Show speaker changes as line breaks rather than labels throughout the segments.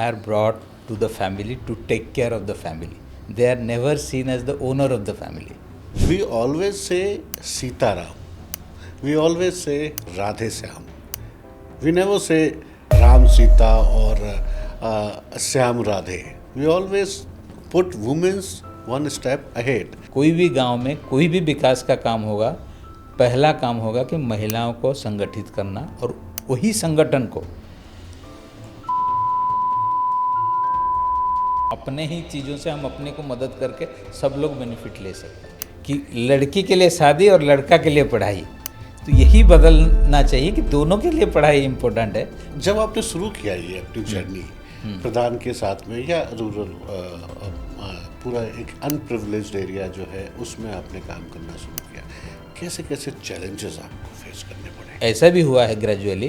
are brought to the family to take care of the family. They are never seen as the owner of the family.
We always say Sitaram. We always say Radhe Syam. We never say Ram Sita or Syam Radhe. We always put women's one step ahead.
कोई भी गांव में कोई भी विकास का काम होगा, पहला काम होगा कि महिलाओं को संगठित करना, और वही संगठन को अपने ही चीज़ों से हम अपने को मदद करके सब लोग बेनिफिट ले सकते हैं कि लड़की के लिए शादी और लड़का के लिए पढ़ाई। तो यही बदलना चाहिए कि दोनों के लिए पढ़ाई इम्पोर्टेंट है।
जब आपने शुरू किया ये अपनी जर्नी प्रधान के साथ में या रूरल पूरा एक अनप्रिविलेज्ड एरिया जो है उसमें आपने काम करना शुरू किया, कैसे कैसे चैलेंजेस आपको फेस करने पड़े?
ऐसा भी हुआ है ग्रेजुअली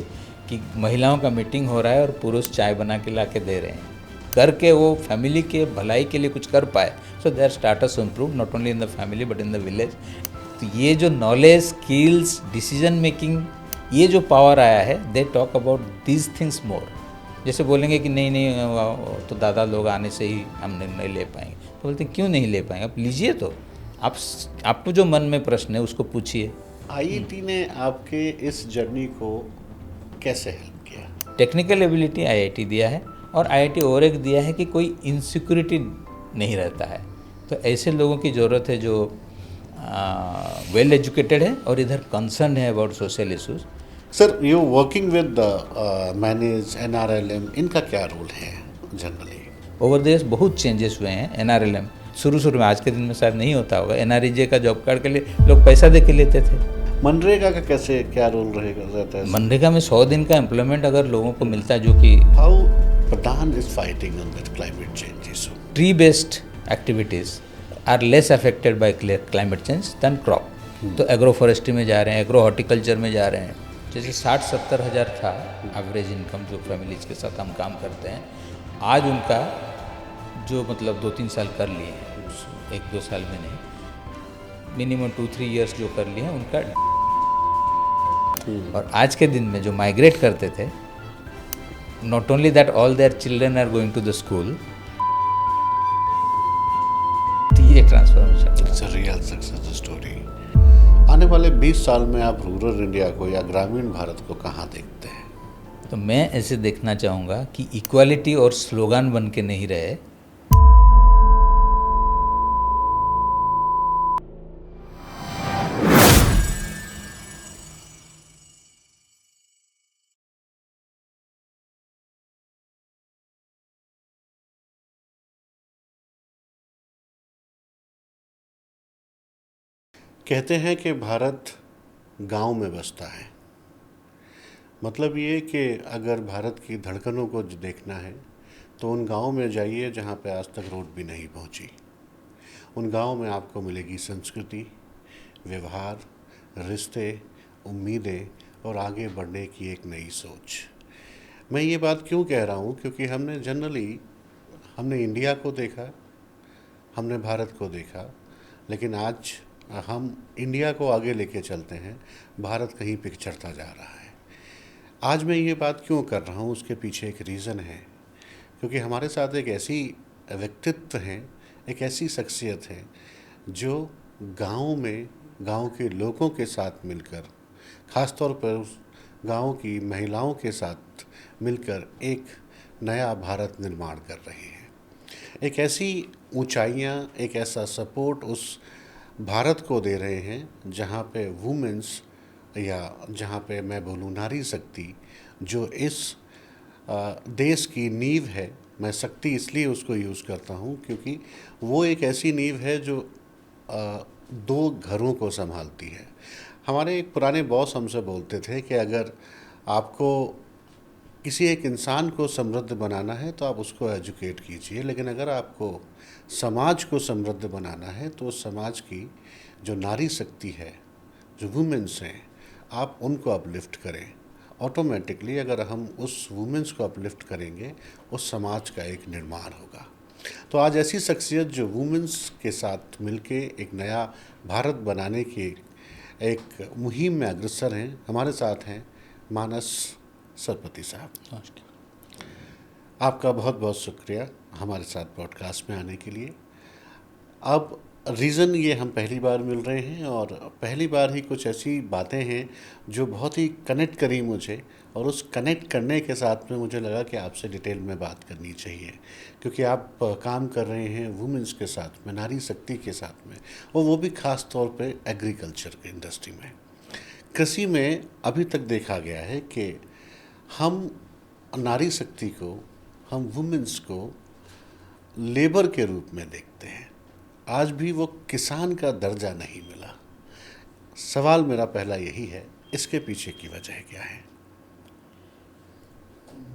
कि महिलाओं का मीटिंग हो रहा है और पुरुष चाय बना के ला के दे रहे हैं, करके वो फैमिली के भलाई के लिए कुछ कर पाए। So their status improve not only in the family but in the village. तो ये जो नॉलेज, स्किल्स, डिसीजन मेकिंग, ये जो पावर आया है, they talk about these things मोर। जैसे बोलेंगे कि नहीं नहीं तो दादा लोग आने से ही हम निर्णय ले पाएंगे, तो बोलते हैं क्यों नहीं ले पाएंगे, आप लीजिए। तो आपको जो मन में प्रश्न है उसको पूछिए।
आईआईटी ने आपके इस जर्नी को कैसे हेल्प किया?
टेक्निकल एबिलिटी आईआईटी दिया है, और आईआईटी और एक दिया है कि कोई इनसिक्योरिटी नहीं रहता है। तो ऐसे लोगों की ज़रूरत है जो वेल एजुकेटेड है और इधर कंसर्न है about social issues.
Sir, you working with manage NRLM, इनका क्या रोल है जनरली?
ओवर द इयर्स बहुत चेंजेस हुए हैं। एनआरएलएम शुरू में, आज के दिन में शायद नहीं होता होगा, एनआरईजे का जॉब कार्ड के लिए लोग पैसा दे के लेते थे।
मनरेगा का कैसे क्या रोल रहता है?
मनरेगा में 100 दिन का एम्प्लॉयमेंट अगर लोगों को मिलता है, जो कि
हाउ प्रधान is fighting on that climate change issue?
Tree based activities are less affected by climate change than crop. तो एग्रो फॉरेस्ट्री में जा रहे हैं, एग्रो हॉर्टिकल्चर में जा रहे हैं। जैसे 60-70 हज़ार था एवरेज इनकम जो फैमिलीज़ के साथ हम काम करते हैं, आज उनका जो मतलब 2-3 साल कर लिए हैं, 1-2 साल में नहीं, मिनिमम 2-3 ईयर्स जो कर लिए हैं उनका। और आज के दिन में जो माइग्रेट करते थे, not only that all their children are going to the school, ये transformation
it's a real success story. आने वाले 20 साल में आप रूरल इंडिया को या ग्रामीण भारत को कहाँ देखते हैं?
तो मैं ऐसे देखना चाहूँगा कि इक्वालिटी और स्लोगान बन के नहीं रहे,
कहते हैं कि भारत गांव में बसता है। मतलब ये कि अगर भारत की धड़कनों को देखना है तो उन गांव में जाइए जहां पे आज तक रोड भी नहीं पहुंची। उन गांव में आपको मिलेगी संस्कृति, व्यवहार, रिश्ते, उम्मीदें और आगे बढ़ने की एक नई सोच। मैं ये बात क्यों कह रहा हूँ, क्योंकि हमने इंडिया को देखा, हमने भारत को देखा, लेकिन आज हम इंडिया को आगे लेके चलते हैं, भारत कहीं पिछड़ता जा रहा है। आज मैं ये बात क्यों कर रहा हूँ, उसके पीछे एक रीज़न है, क्योंकि हमारे साथ एक ऐसी व्यक्तित्व हैं, एक ऐसी शख्सियत है जो गाँव में गाँव के लोगों के साथ मिलकर, ख़ासतौर पर उस गाँव की महिलाओं के साथ मिलकर एक नया भारत निर्माण कर रही है। एक ऐसी ऊंचाइयां, एक ऐसा सपोर्ट उस भारत को दे रहे हैं जहां पे वुमेन्स, या जहां पे मैं बोलूँ नारी शक्ति, जो इस देश की नींव है। मैं शक्ति इसलिए उसको यूज़ करता हूं क्योंकि वो एक ऐसी नींव है जो 2 घरों को संभालती है। हमारे एक पुराने बॉस हमसे बोलते थे कि अगर आपको किसी एक इंसान को समृद्ध बनाना है तो आप उसको एजुकेट कीजिए, लेकिन अगर आपको समाज को समृद्ध बनाना है तो समाज की जो नारी शक्ति है, जो वुमेन्स हैं, आप उनको अपलिफ्ट करें। ऑटोमेटिकली अगर हम उस वुमेन्स को अपलिफ्ट करेंगे, उस समाज का एक निर्माण होगा। तो आज ऐसी शख्सियत जो वुमेन्स के साथ मिलके एक नया भारत बनाने की एक मुहिम में अग्रसर हैं, हमारे साथ हैं मानस सरपति साहब। आपका बहुत बहुत शुक्रिया हमारे साथ पॉडकास्ट में आने के लिए। अब रीज़न ये हम पहली बार मिल रहे हैं और पहली बार ही कुछ ऐसी बातें हैं जो बहुत ही कनेक्ट करी मुझे, और उस कनेक्ट करने के साथ में मुझे लगा कि आपसे डिटेल में बात करनी चाहिए, क्योंकि आप काम कर रहे हैं वुमेंस के साथ में, नारी शक्ति के साथ में, और वो भी ख़ास तौर पे एग्रीकल्चर के इंडस्ट्री में। कृषि में अभी तक देखा गया है कि हम नारी शक्ति को, हम वुमेंस को लेबर के रूप में देखते हैं। आज भी वो किसान का दर्जा नहीं मिला। सवाल मेरा पहला यही है, इसके पीछे की वजह क्या है?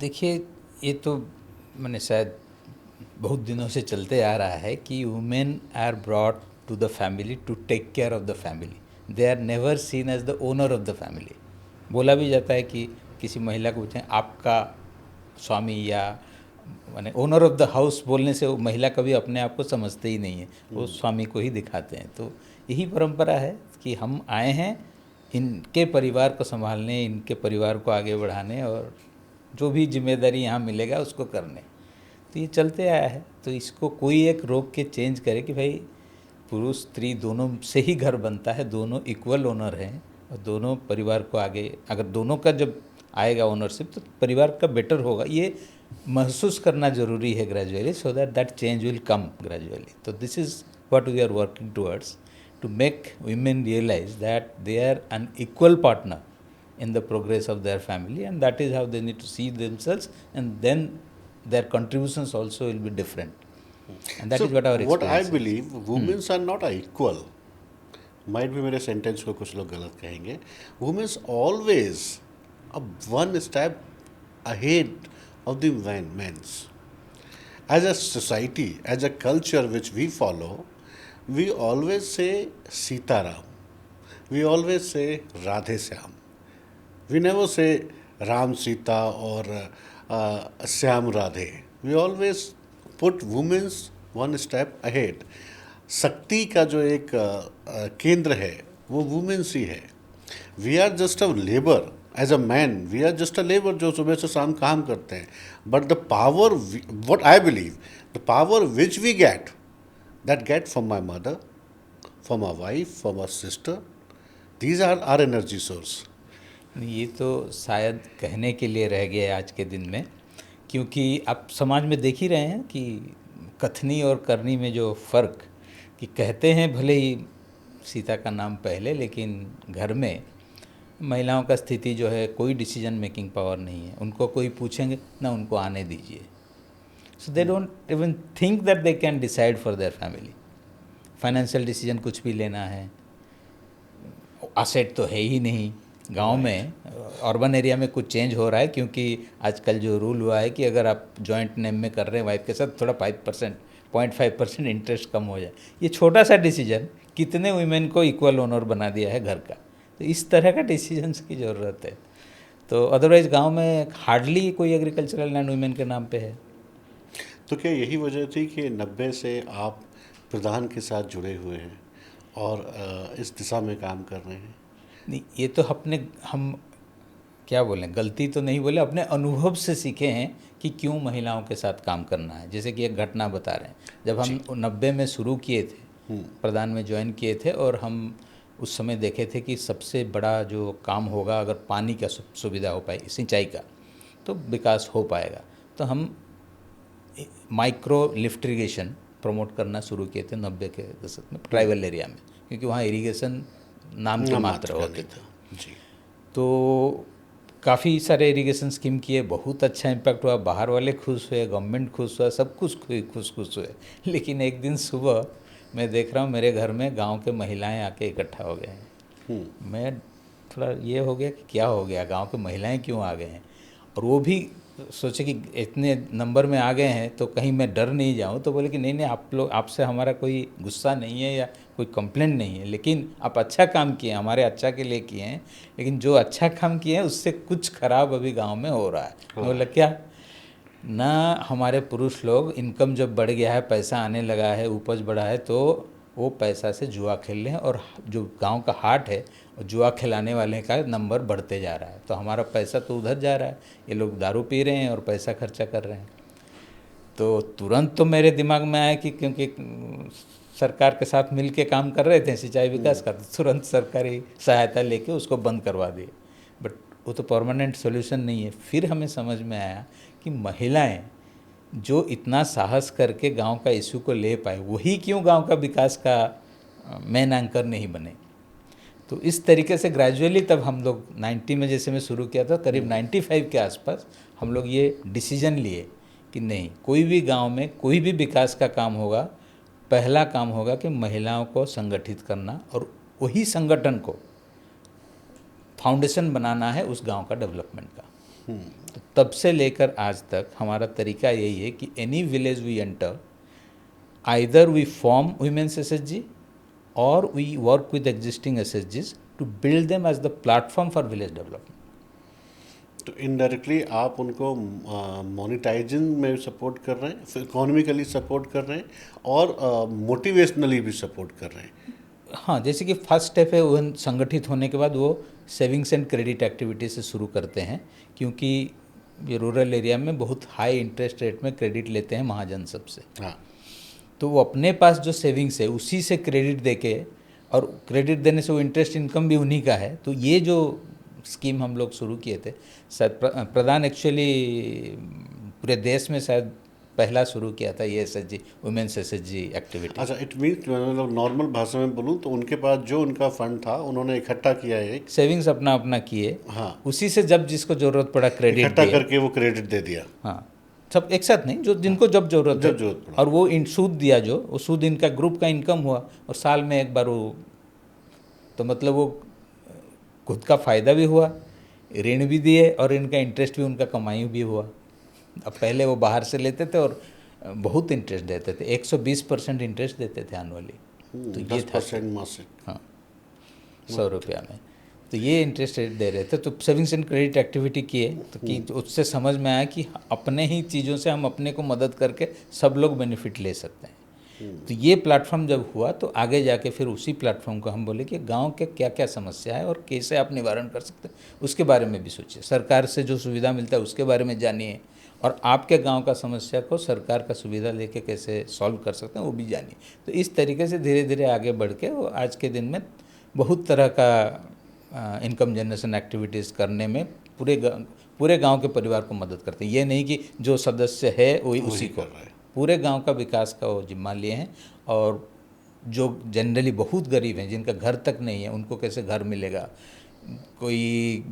देखिए, ये तो मैंने शायद बहुत दिनों से चलते आ रहा है कि women are brought to the family to take care of the family, they are never seen as the owner of the family. बोला भी जाता है कि किसी महिला को पूछें आपका स्वामी या माने ओनर ऑफ द हाउस बोलने से वो महिला कभी अपने आप को समझते ही नहीं है, वो स्वामी को ही दिखाते हैं। तो यही परंपरा है कि हम आए हैं इनके परिवार को संभालने, इनके परिवार को आगे बढ़ाने और जो भी जिम्मेदारी यहाँ मिलेगा उसको करने। तो ये चलते आया है। तो इसको कोई एक रोक के चेंज करे कि भाई पुरुष स्त्री दोनों से ही घर बनता है, दोनों इक्वल ओनर हैं और दोनों परिवार को आगे, अगर दोनों का जब आएगा ओनरशिप तो परिवार का बेटर होगा। ये महसूस करना ज़रूरी है gradually, so that that change will come gradually. तो this is what we are working towards, to make women realize that they are an equal partner in the progress of their family, and that is how they need to see themselves, and then their contributions also will be different, and that is what our
what I
experience is.
believe, women are not equal. Might भी मेरे sentence को कुछ लोग गलत कहेंगे। Womens always one step ahead of the men's. As a society, as a culture which we follow, we always say Sitaram. We always say Radhe Shyam. We never say Ram Sita or Shyam Radhe. We always put women's one step ahead. शक्ति का जो एक केंद्र है वो womens ही है। We are just a labour, as a man we are just a labour जो सुबह से शाम काम करते हैं। But the power, what I believe, the power which we get, that get from my mother, from my wife, from my sister, these are our energy source.
ये तो शायद कहने के लिए रह गया आज के दिन में, क्योंकि आप समाज में देख ही रहे हैं कि कथनी और करनी में जो फ़र्क, कि कहते हैं भले ही सीता का नाम पहले, लेकिन घर में महिलाओं का स्थिति जो है, कोई डिसीजन मेकिंग पावर नहीं है। उनको कोई पूछेंगे ना, उनको आने दीजिए। So they don't even think that they can decide for their family. Financial decision कुछ भी लेना है, असेट तो है ही नहीं। गांव में, अर्बन एरिया में कुछ चेंज हो रहा है, क्योंकि आजकल जो रूल हुआ है कि अगर आप जॉइंट नेम में कर रहे हैं वाइफ के साथ, थोड़ा 0.5% इंटरेस्ट कम हो जाए। ये छोटा सा डिसीजन कितने वुमेन को इक्वल ओनर बना दिया है घर का। तो इस तरह का डिसीजंस की ज़रूरत है। तो अदरवाइज़ गांव में हार्डली कोई एग्रीकल्चरल लैंड वुमेन के नाम पे है।
तो क्या यही वजह थी कि 90 से आप प्रधान के साथ जुड़े हुए हैं और इस दिशा में काम कर रहे हैं?
नहीं, ये तो हम क्या बोलें, गलती तो नहीं बोले, अपने अनुभव से सीखे हैं कि क्यों महिलाओं के साथ काम करना है। जैसे कि एक घटना बता रहे हैं, जब हम 90 में शुरू किए थे, प्रधान में ज्वाइन किए थे, और हम उस समय देखे थे कि सबसे बड़ा जो काम होगा, अगर पानी का सुविधा हो पाए, सिंचाई का, तो विकास हो पाएगा। तो हम माइक्रो लिफ्ट इरीगेशन प्रमोट करना शुरू किए थे 90 के दशक में ट्राइबल एरिया में, क्योंकि वहाँ इरीगेशन नाम के मात्र होते थे
जी।
तो काफ़ी सारे इरिगेशन स्कीम किए, बहुत अच्छा इम्पैक्ट हुआ, बाहर वाले खुश हुए, गवर्नमेंट खुश हुआ, सब कुछ खुश हुए। लेकिन एक दिन सुबह मैं देख रहा हूँ मेरे घर में गांव के महिलाएं आके इकट्ठा हो गए हैं। मैं थोड़ा ये हो गया कि क्या हो गया, गांव के महिलाएं क्यों आ गए हैं, और वो भी सोचे कि इतने नंबर में आ गए हैं तो कहीं मैं डर नहीं जाऊं। तो बोले कि नहीं, आप लोग, आपसे हमारा कोई गुस्सा नहीं है या कोई कंप्लेंट नहीं है, लेकिन आप अच्छा काम किए, हमारे अच्छा के लिए किए हैं, लेकिन जो अच्छा काम किए हैं उससे कुछ खराब अभी गांव में हो रहा है। मैं बोला क्या ना, हमारे पुरुष लोग, इनकम जब बढ़ गया है, पैसा आने लगा है, उपज बढ़ा है, तो वो पैसा से जुआ खेल रहे हैं, और जो गांव का हाट है, जुआ खिलाने वाले का नंबर बढ़ते जा रहा है। तो हमारा पैसा तो उधर जा रहा है, ये लोग दारू पी रहे हैं और पैसा खर्चा कर रहे हैं। तो तुरंत तो मेरे दिमाग में आया कि क्योंकि सरकार के साथ मिल के काम कर रहे थे सिंचाई विकास का, तो तुरंत सरकारी सहायता लेके उसको बंद करवा दिए। बट वो तो परमानेंट सोल्यूशन नहीं है। फिर हमें समझ में आया कि महिलाएं जो इतना साहस करके गांव का इशू को ले पाए, वही क्यों गांव का विकास का मेन एंकर नहीं बने। तो इस तरीके से ग्रेजुअली तब हम लोग 90 में जैसे मैं शुरू किया था, करीब 95 के आसपास हम लोग ये डिसीजन लिए कि नहीं, कोई भी गांव में कोई भी विकास का काम होगा, पहला काम होगा कि महिलाओं को संगठित करना और वही संगठन को फाउंडेशन बनाना है उस गांव का डेवलपमेंट का। तो तब से लेकर आज तक हमारा तरीका यही है कि any village we enter, either we form womens SHG or we work with existing SHGs to build them as the platform for village development.
तो इनडायरेक्टली आप उनको मोनेटाइजिंग में सपोर्ट कर रहे हैं, इकोनॉमिकली सपोर्ट कर रहे हैं और मोटिवेशनली भी सपोर्ट कर रहे हैं।
हाँ, जैसे कि फर्स्ट स्टेप है वो संगठित होने के बाद वो सेविंग्स एंड क्रेडिट एक्टिविटी से शुरू करते हैं, क्योंकि ये रूरल एरिया में बहुत हाई इंटरेस्ट रेट में क्रेडिट लेते हैं महाजन सबसे।
हाँ,
तो वो अपने पास जो सेविंग्स है उसी से क्रेडिट देके, और क्रेडिट देने से वो इंटरेस्ट इनकम भी उन्हीं का है। तो ये जो स्कीम हम लोग शुरू किए थे, शायद प्रधान एक्चुअली पूरे देश में शायद पहला शुरू किया था ये एसएचजी, वुमेन्स एसएचजी एक्टिविटी।
अच्छा, इट मीन्स मतलब नॉर्मल भाषा में बोलूँ तो उनके पास जो उनका फंड था उन्होंने इकट्ठा किया है,
सेविंग्स अपना अपना किए।
हाँ,
उसी से जब जिसको ज़रूरत पड़ा क्रेडिट
इकट्ठा करके वो क्रेडिट दे दिया।
हाँ, सब एक साथ नहीं, जो जिनको जब जरूरत
पड़ा,
और वो सूद दिया, जो वो सूद इनका ग्रुप का इनकम हुआ, और साल में एक बार वो, तो मतलब वो खुद का फ़ायदा भी हुआ, ऋण भी दिए और इनका इंटरेस्ट भी उनका कमाई भी हुआ। अब पहले वो बाहर से लेते थे और बहुत इंटरेस्ट देते थे, 120% इंटरेस्ट देते थे एनुअली। तो ये
10% मासिक,
हाँ, 100 रुपया में। तो ये इंटरेस्ट रेट दे रहे थे। तो सेविंग्स एंड क्रेडिट एक्टिविटी किए, तो कि उससे समझ में आया कि अपने ही चीज़ों से हम अपने को मदद करके सब लोग बेनिफिट ले सकते हैं। तो ये प्लेटफॉर्म जब हुआ तो आगे जाके फिर उसी प्लेटफॉर्म को हम बोले कि गांव के क्या क्या समस्या है और कैसे आप निवारण कर सकते हैं, उसके बारे में भी सोचिए। सरकार से जो सुविधा मिलता है उसके बारे में जानिए, और आपके गांव का समस्या को सरकार का सुविधा लेके कैसे सॉल्व कर सकते हैं वो भी जानिए। तो इस तरीके से धीरे धीरे आगे बढ़ के वो आज के दिन में बहुत तरह का इनकम जनरेशन एक्टिविटीज़ करने में पूरे गांव के परिवार को मदद करते हैं। ये नहीं कि जो सदस्य है वही उसी को, पूरे गांव का विकास का वो जिम्मा लिए हैं। और जो जनरली बहुत गरीब हैं, जिनका घर तक नहीं है, उनको कैसे घर मिलेगा, कोई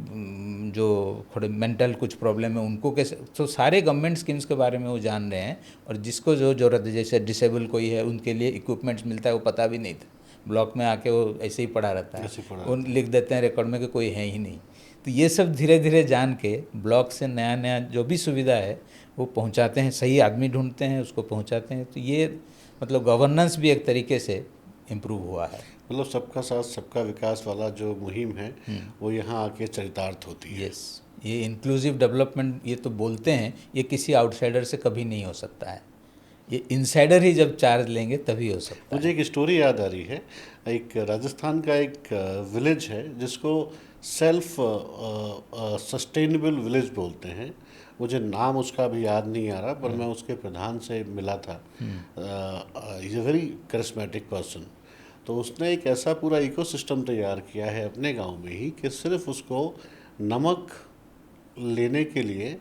जो थोड़े मेंटल कुछ प्रॉब्लम है उनको कैसे, तो सारे गवर्नमेंट स्कीम्स के बारे में वो जान रहे हैं। और जिसको जो ज़रूरत है, जैसे डिसेबल कोई है उनके लिए इक्विपमेंट्स मिलता है, वो पता भी नहीं था, ब्लॉक में आके वो ऐसे ही पड़ा रहता है, वो लिख देते हैं रिकॉर्ड में कि कोई है ही नहीं। तो ये सब धीरे धीरे जान के ब्लॉक से नया नया जो भी सुविधा है वो पहुंचाते हैं, सही आदमी ढूंढते हैं, उसको पहुंचाते हैं। तो ये मतलब गवर्नेंस भी एक तरीके से इम्प्रूव हुआ है।
मतलब सबका साथ सबका विकास वाला जो मुहिम है वो यहाँ आके चरितार्थ होती है।
यस, ये इंक्लूसिव डेवलपमेंट ये तो बोलते हैं, ये किसी आउटसाइडर से कभी नहीं हो सकता है, ये इनसाइडर ही जब चार्ज लेंगे तभी हो सकता है।
मुझे एक स्टोरी याद आ रही है, एक राजस्थान का एक विलेज है जिसको सेल्फ सस्टेनेबल विलेज बोलते हैं। मुझे नाम उसका भी याद नहीं आ रहा, पर मैं उसके प्रधान से मिला था। Is a very charismatic person. तो उसने एक ऐसा पूरा इकोसिस्टम तैयार किया है अपने गांव में ही कि सिर्फ उसको नमक लेने के लिए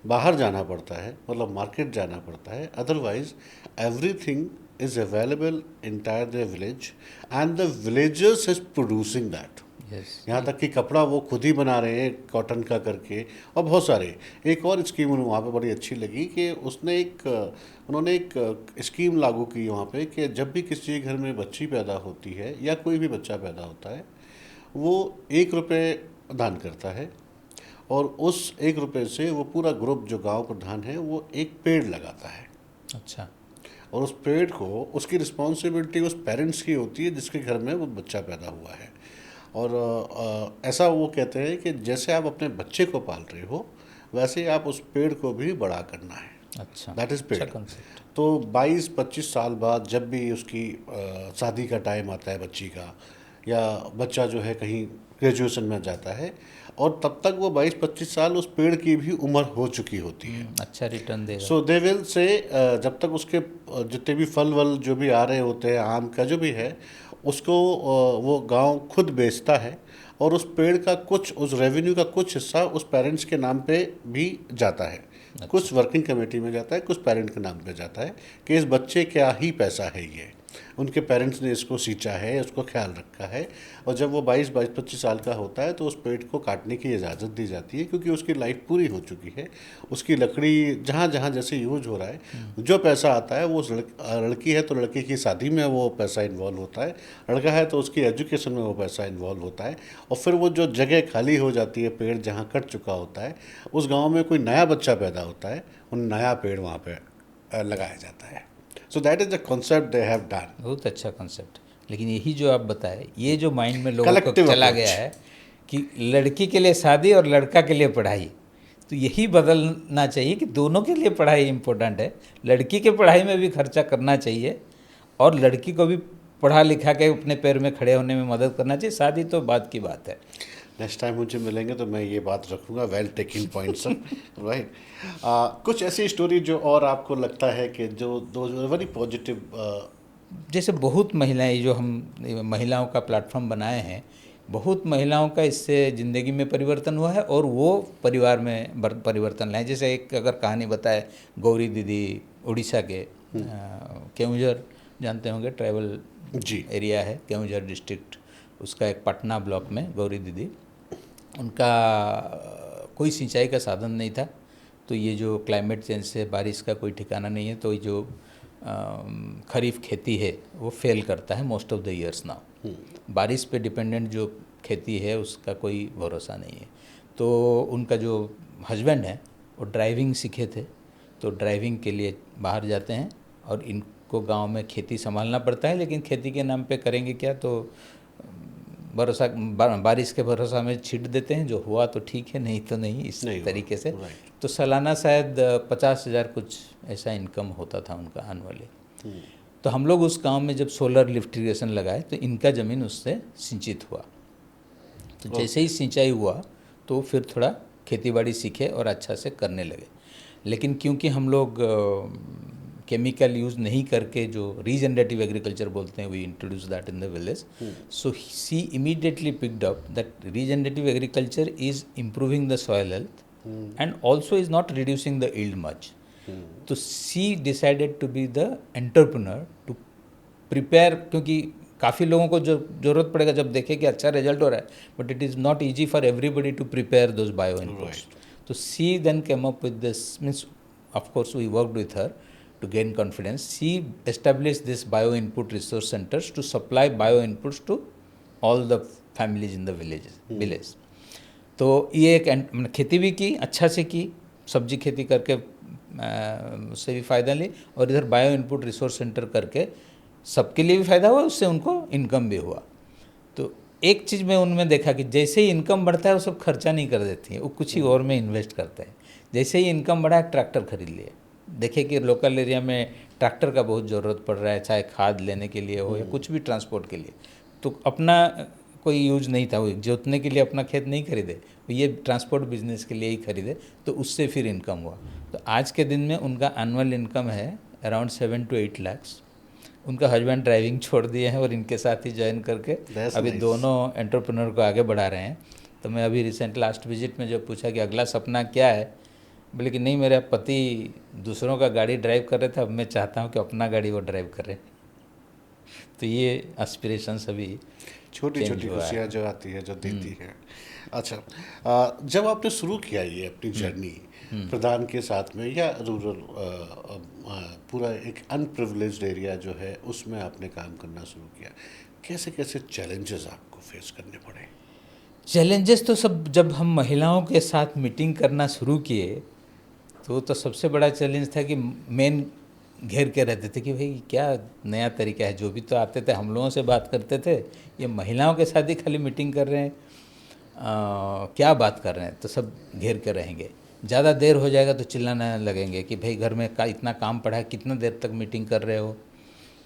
बाहर जाना पड़ता है, मतलब मार्केट जाना पड़ता है, otherwise everything is available entire the village and the villagers is producing that. यहाँ तक कि कपड़ा वो खुद ही बना रहे हैं कॉटन का करके, और बहुत सारे। एक और स्कीम वहाँ पे बड़ी अच्छी लगी कि उन्होंने एक स्कीम लागू की वहाँ पे कि जब भी किसी घर में बच्ची पैदा होती है या कोई भी बच्चा पैदा होता है, वो 1 रुपये दान करता है, और उस 1 रुपये से वो पूरा ग्रुप जो गांव प्रधान है वो एक पेड़ लगाता है।
अच्छा।
और उस पेड़ को, उसकी रिस्पॉन्सिबिलिटी उस पेरेंट्स की होती है जिसके घर में वो बच्चा पैदा हुआ है। और ऐसा वो कहते हैं कि जैसे आप अपने बच्चे को पाल रहे हो वैसे आप उस पेड़ को भी बड़ा करना है।
अच्छा,
दैट इज़ पेड़। तो 22-25 साल बाद जब भी उसकी शादी का टाइम आता है बच्ची का, या बच्चा जो है कहीं ग्रेजुएशन में जाता है, और तब तक वो 22-25 साल उस पेड़ की भी उम्र हो चुकी होती है।
अच्छा रिटर्न देगा।
सो दे विल से जब तक उसके जितने भी फल वल जो भी आ रहे होते हैं, आम का जो भी है, उसको वो गांव खुद बेचता है, और उस पेड़ का कुछ, उस रेवेन्यू का कुछ हिस्सा उस पेरेंट्स के नाम पे भी जाता है। कुछ वर्किंग कमेटी में जाता है, कुछ पेरेंट के नाम पे जाता है कि इस बच्चे क्या ही पैसा है, ये उनके पेरेंट्स ने इसको सींचा है, उसको ख्याल रखा है। और जब वो 22-25 साल का होता है तो उस पेड़ को काटने की इजाज़त दी जाती है, क्योंकि उसकी लाइफ पूरी हो चुकी है। उसकी लकड़ी जहाँ जहाँ जैसे यूज हो रहा है, जो पैसा आता है वो उस लड़की है तो लड़की की शादी में वो पैसा इन्वॉल्व होता है, लड़का है तो उसकी एजुकेशन में वो पैसा इन्वॉल्व होता है। और फिर वो जो जगह खाली हो जाती है, पेड़ जहाँ कट चुका होता है, उस गाँव में कोई नया बच्चा पैदा होता है, उन नया पेड़ वहाँ पर लगाया जाता है। सो that is the concept they have done.
बहुत अच्छा कॉन्सेप्ट। लेकिन यही जो आप बताए, ये जो माइंड में लोगों को
Collective
चला
approach.
गया है कि लड़की के लिए शादी और लड़का के लिए पढ़ाई, तो यही बदलना चाहिए कि दोनों के लिए पढ़ाई इम्पोर्टेंट है। लड़की के पढ़ाई में भी खर्चा करना चाहिए और लड़की को भी पढ़ा लिखा के अपने पैर में खड़े होने में मदद करना चाहिए। शादी तो बाद की बात है।
नेक्स्ट टाइम मुझे मिलेंगे तो मैं ये बात रखूँगा। Well taking point sir, right. कुछ ऐसी स्टोरी जो और आपको लगता है कि जो दो वेरी पॉजिटिव,
जैसे बहुत महिलाएं, जो हम महिलाओं का प्लेटफॉर्म बनाए हैं, बहुत महिलाओं का इससे ज़िंदगी में परिवर्तन हुआ है और वो परिवार में परिवर्तन लाए। जैसे एक अगर कहानी बताए, गौरी दीदी उड़ीसा के केवंझर जानते होंगे, ट्राइबल
जी
एरिया है केवंझर डिस्ट्रिक्ट, उसका एक पटना ब्लॉक में गौरी दीदी, उनका कोई सिंचाई का साधन नहीं था। तो ये जो क्लाइमेट चेंज से बारिश का कोई ठिकाना नहीं है, तो ये जो खरीफ खेती है वो फेल करता है most of the years now. बारिश पे डिपेंडेंट जो खेती है उसका कोई भरोसा नहीं है। तो उनका जो हस्बैंड है वो ड्राइविंग सीखे थे, तो ड्राइविंग के लिए बाहर जाते हैं और इनको गांव में खेती संभालना पड़ता है। लेकिन खेती के नाम पे करेंगे क्या, तो भरोसा बारिश के भरोसा में छीट देते हैं, जो हुआ तो ठीक है, नहीं तो नहीं, इस
नहीं
तरीके से।
right.
तो सालाना शायद 50,000 कुछ ऐसा इनकम होता था उनका एनुअली। तो हम लोग उस गांव में जब सोलर लिफ्ट इरिगेशन लगाए तो इनका ज़मीन उससे सिंचित हुआ। तो जैसे ही सिंचाई हुआ तो फिर थोड़ा खेतीबाड़ी सीखे और अच्छा से करने लगे। लेकिन क्योंकि हम लोग केमिकल यूज़ नहीं करके जो रीजनरेटिव एग्रीकल्चर बोलते हैं, we introduce that in the village. So she immediately picked up that regenerative agriculture is improving the soil health and also is not reducing the yield much. तो she decided to be the entrepreneur to prepare, क्योंकि काफ़ी लोगों को जो ज़रूरत पड़ेगा जब देखे कि अच्छा रिजल्ट हो रहा है, but it is not easy for everybody to prepare those bio inputs. तो she then came up with this, means of course we worked with her to gain confidence. She established this bio input resource centers to supply bio inputs to all the families in the village. तो ये एक मैंने खेती भी की, अच्छा से की, सब्जी खेती करके उससे भी फ़ायदा ली, और इधर बायो इनपुट रिसोर्स सेंटर करके सबके लिए भी फ़ायदा हुआ, उससे उनको इनकम भी हुआ। तो एक चीज़ मैं उनमें देखा कि जैसे ही इनकम बढ़ता है वो सब खर्चा नहीं कर देती हैं, वो कुछ ही और में इन्वेस्ट करते हैं। जैसे ही इनकम बढ़ा, ट्रैक्टर खरीद लिए। देखे कि लोकल एरिया में ट्रैक्टर का बहुत ज़रूरत पड़ रहा है, चाहे खाद लेने के लिए हो या कुछ भी ट्रांसपोर्ट के लिए। तो अपना कोई यूज़ नहीं था, वो जोतने के लिए अपना खेत नहीं खरीदे, ये ट्रांसपोर्ट बिजनेस के लिए ही खरीदे, तो उससे फिर इनकम हुआ। तो आज के दिन में उनका एनुअल इनकम है अराउंड 7 to 8 lakhs। उनका हस्बैंड ड्राइविंग छोड़ दिए हैं और इनके साथ ही ज्वाइन करके अभी दोनों एंटरप्रेन्योर को आगे बढ़ा रहे हैं। तो मैं अभी रिसेंट लास्ट विजिट में जब पूछा कि अगला सपना क्या है, बोले कि नहीं, मेरा पति दूसरों का गाड़ी ड्राइव कर रहे थे, अब मैं चाहता हूँ कि अपना गाड़ी वो ड्राइव करें। तो ये एस्पिरेशंस अभी
छोटी छोटी खुशियाँ जो आती है, जो देती है। अच्छा, जब आपने शुरू किया ये अपनी जर्नी प्रधान के साथ में, या रूरल पूरा एक अनप्रिविलेज्ड एरिया जो है उसमें आपने काम करना शुरू किया, कैसे कैसे चैलेंजेस आपको फेस करने पड़े?
चैलेंजेस तो सब, जब हम महिलाओं के साथ मीटिंग करना शुरू किए तो सबसे बड़ा चैलेंज था कि मेन घेर के रहते थे कि भाई क्या नया तरीका है। जो भी तो आते थे हम लोगों से बात करते थे, ये महिलाओं के साथ ही खाली मीटिंग कर रहे हैं, क्या बात कर रहे हैं। तो सब घेर के रहेंगे, ज़्यादा देर हो जाएगा तो चिल्लाने लगेंगे कि भाई घर में इतना काम पड़ा है, कितना देर तक मीटिंग कर रहे हो।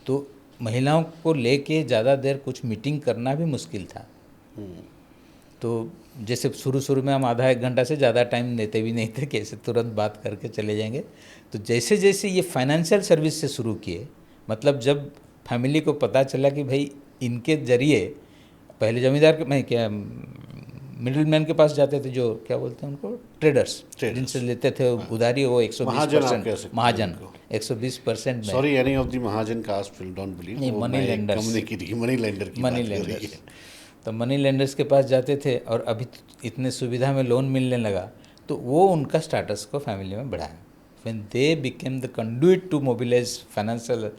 तो महिलाओं को लेके ज़्यादा देर कुछ मीटिंग करना भी मुश्किल था। तो जैसे शुरू में हम आधा एक घंटा से ज़्यादा टाइम देते भी नहीं थे, कैसे तुरंत बात करके चले जाएंगे। तो जैसे जैसे ये फाइनेंशियल सर्विस से शुरू किए, मतलब जब फैमिली को पता चला कि भाई इनके जरिए, पहले जमींदार के मैं क्या मिडिल मैन के पास जाते थे, जो क्या बोलते हैं उनको, ट्रेडर्स, जिनसे लेते थे उधारी, वो 120%, महाजन 120% में,
sorry any of the Mahajan caste will don't believe,
नहीं, मनी लेंडर्स,
मनी लेंडर।
तो मनी लेंडर्स के पास जाते थे, और अभी इतने सुविधा में लोन मिलने लगा, तो वो उनका स्टेटस को फैमिली में बढ़ाया। When they became the conduit to mobilize financial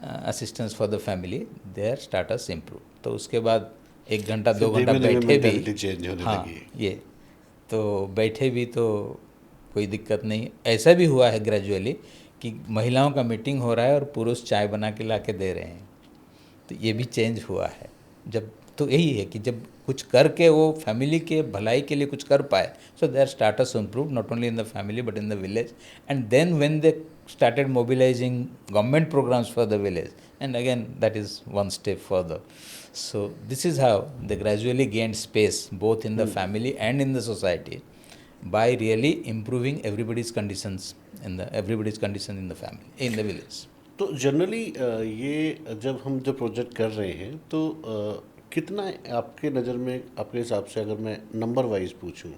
assistance for the family, their status improve. तो उसके बाद 1 घंटा 2 घंटा बैठे भी, हाँ, ये तो बैठे भी तो कोई दिक्कत नहीं। ऐसा भी हुआ है ग्रेजुअली कि महिलाओं का मीटिंग हो रहा है और पुरुष चाय बना के ला के दे रहे हैं, तो ये भी चेंज हुआ है। जब तो यही है कि जब कुछ करके वो फैमिली के भलाई के लिए कुछ कर पाए, so their status improve not only in the family but in the village, and then when they started mobilizing government programs for the village, and again that is one step further. So this is how they gradually gained space both in the family and in the society by really improving everybody's condition in the family, in the village.
तो generally ये जब हम जो project कर रहे हैं तो कितना आपके नज़र में, आपके हिसाब से अगर मैं नंबर वाइज पूछूं,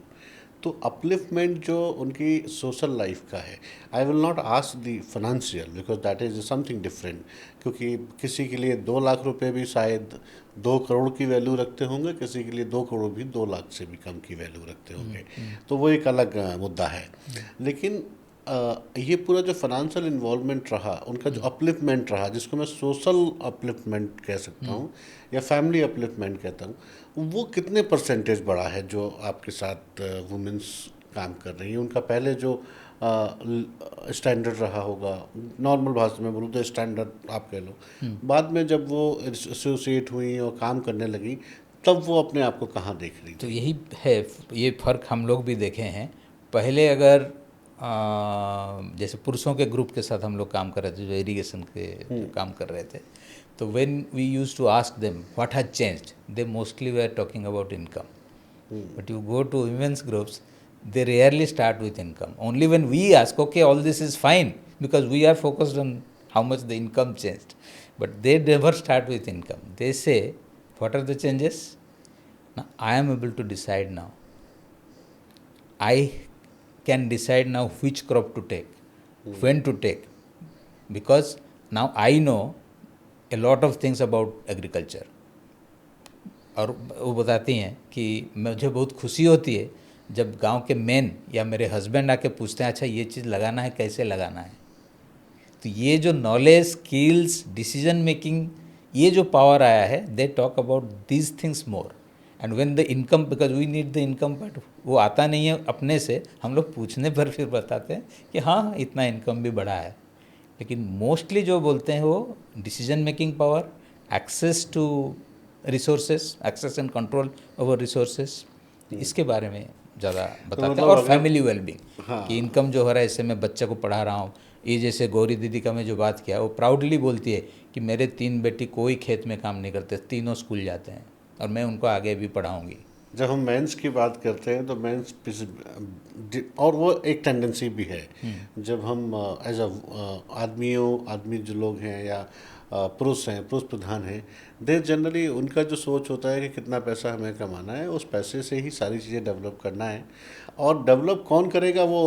तो अपलिफ्टमेंट जो उनकी सोशल लाइफ का है, I will not ask the financial because that is something different, क्योंकि किसी के लिए 2 लाख रुपए भी शायद 2 करोड़ की वैल्यू रखते होंगे, किसी के लिए 2 करोड़ भी 2 लाख से भी कम की वैल्यू रखते होंगे, तो वो एक अलग मुद्दा है। लेकिन ये पूरा जो फाइनेंशियल इन्वॉल्वमेंट रहा, उनका जो अपलिफ्टमेंट रहा, जिसको मैं सोशल अपलिफ्टमेंट कह सकता हूँ या फैमिली अपलिफ्टमेंट कहता हूँ, वो कितने परसेंटेज बढ़ा है जो आपके साथ वुमेंस काम कर रही हैं? उनका पहले जो स्टैंडर्ड रहा होगा, नॉर्मल भाषा में बोलूँ तो स्टैंडर्ड आप कह लो, बाद में जब वो एसोसिएट हुई और काम करने लगी, तब वो अपने आप को कहाँ देख रही थी?
तो यही है, ये फ़र्क हम लोग भी देखे हैं। पहले अगर जैसे पुरुषों के ग्रुप के साथ हम लोग काम कर रहे थे, जो इरिगेशन के काम कर रहे थे, तो when we used to ask them what has changed, they mostly वे are talking about income. But you go to women's groups, they rarely start with income. Only when we ask, okay, all this is fine, because we are focused on how much the income changed. But they never start with income. They say, what are the changes? Now, I am able to decide now. I can decide now which crop to take, when to take, because now I know a lot of things about agriculture. और वो बताती हैं कि मुझे बहुत खुशी होती है जब गांव के मेन या मेरे हस्बैंड आके पूछते हैं, अच्छा ये चीज़ लगाना है, कैसे लगाना है। तो ये जो नॉलेज, स्किल्स, डिसीजन मेकिंग, ये जो पावर आया है, they talk about these things more. And when the income, because we need the income part, वो आता नहीं है अपने से, हम लोग पूछने पर फिर बताते हैं कि हाँ इतना इनकम भी बढ़ा है। लेकिन मोस्टली जो बोलते हैं वो decision making power, access to resources, access and control over resources, इसके बारे में ज़्यादा बताते हैं। और फैमिली वेलबींग, कि इनकम जो हो रहा है, इससे मैं बच्चे को पढ़ा रहा हूँ। ये जैसे गौरी दीदी का मैं जो बात किया, वो प्राउडली बोलती है कि मेरे 3 बेटी कोई खेत में काम नहीं करते, तीनों स्कूल जाते हैं और मैं उनको आगे भी पढ़ाऊँगी।
जब हम मेंस की बात करते हैं तो मेंस, और वो एक टेंडेंसी भी है, जब हम एज आदमी जो लोग हैं या पुरुष हैं, पुरुष प्रधान हैं, दे जनरली उनका जो सोच होता है कि कितना पैसा हमें कमाना है, उस पैसे से ही सारी चीज़ें डेवलप करना है। और डेवलप कौन करेगा, वो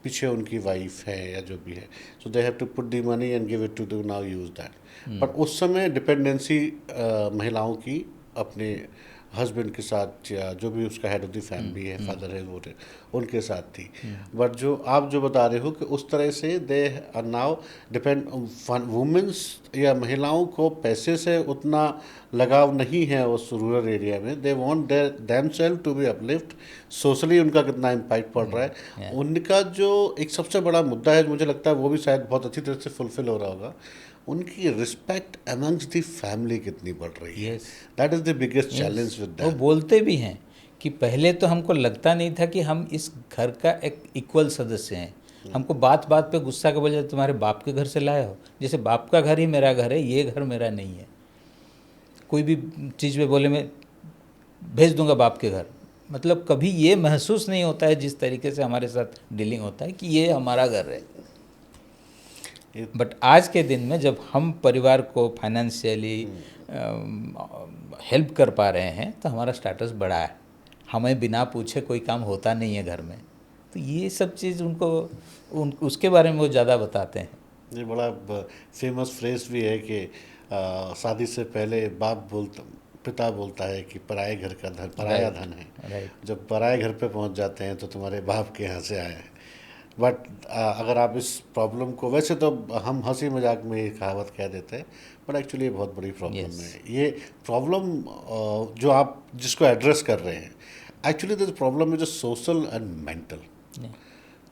पीछे उनकी वाइफ है या जो भी है, so they have to put the money and give it to do now use that. पर उस समय डिपेंडेंसी महिलाओं की अपने हस्बैंड के साथ या जो भी उसका हेड ऑफ द फैमिली है, फादर है, वो उनके साथ थी। बट जो आप जो बता रहे हो कि उस तरह से they are now depend, women's या महिलाओं को पैसे से उतना लगाव नहीं है उस रूरल एरिया में। They want them self to be uplift, socially उनका कितना इम्पैक्ट पड़ रहा है। उनका जो एक सबसे बड़ा मुद्दा है, मुझे लगता है वो भी शायद बहुत अच्छी तरह से फुलफिल हो रहा होगा, उनकी रिस्पेक्ट अमंग्स द फैमिली कितनी बढ़ रही है। That is the biggest challenge with that.
वो बोलते भी हैं कि पहले तो हमको लगता नहीं था कि हम इस घर का एक इक्वल सदस्य हैं। हमको बात बात पे गुस्सा के बोले, तुम्हारे बाप के घर से लाए हो, जैसे बाप का घर ही मेरा घर है, ये घर मेरा नहीं है। कोई भी चीज़ पे बोले, मैं भेज दूंगा बाप के घर। मतलब कभी ये महसूस नहीं होता है जिस तरीके से हमारे साथ डीलिंग होता है कि ये हमारा घर है।
ये
बट आज के दिन में जब हम परिवार को फाइनेंशियली हेल्प कर पा रहे हैं तो हमारा स्टेटस बढ़ा है। हमें बिना पूछे कोई काम होता नहीं है घर में। तो ये सब चीज़ उनको उसके बारे में वो ज़्यादा बताते हैं।
ये बड़ा फेमस फ्रेज भी है कि शादी से पहले पिता बोलता है कि पराए घर का धन पराया
राइट,
धन है।
राइट।
जब पराए घर पे पहुंच जाते हैं तो तुम्हारे बाप के यहाँ से आया है। बट अगर आप इस प्रॉब्लम को, वैसे तो हम हंसी मजाक में ये कहावत कह देते हैं, बट एक्चुअली ये बहुत बड़ी प्रॉब्लम
यस।
है। ये प्रॉब्लम जो आप जिसको एड्रेस कर रहे हैं, actually this problem is social and mental.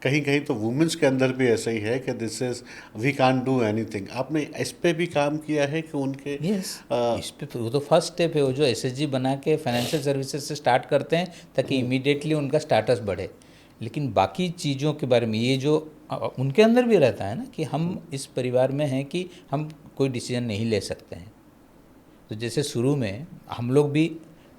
कहीं कहीं तो वुमेन्स के अंदर भी ऐसा ही है कि this is we can't do anything. आपने इस पे भी काम किया है कि उनके
यस, इस पे वो तो फर्स्ट स्टेप है। वो जो एसएचजी बना के फाइनेंशियल सर्विसेज से स्टार्ट करते हैं ताकि इमीडिएटली उनका स्टेटस बढ़े। लेकिन बाकी चीज़ों के बारे में ये जो उनके अंदर भी रहता है ना कि हम इस परिवार में हैं कि हम कोई डिसीजन नहीं ले सकते हैं। तो जैसे शुरू में हम लोग भी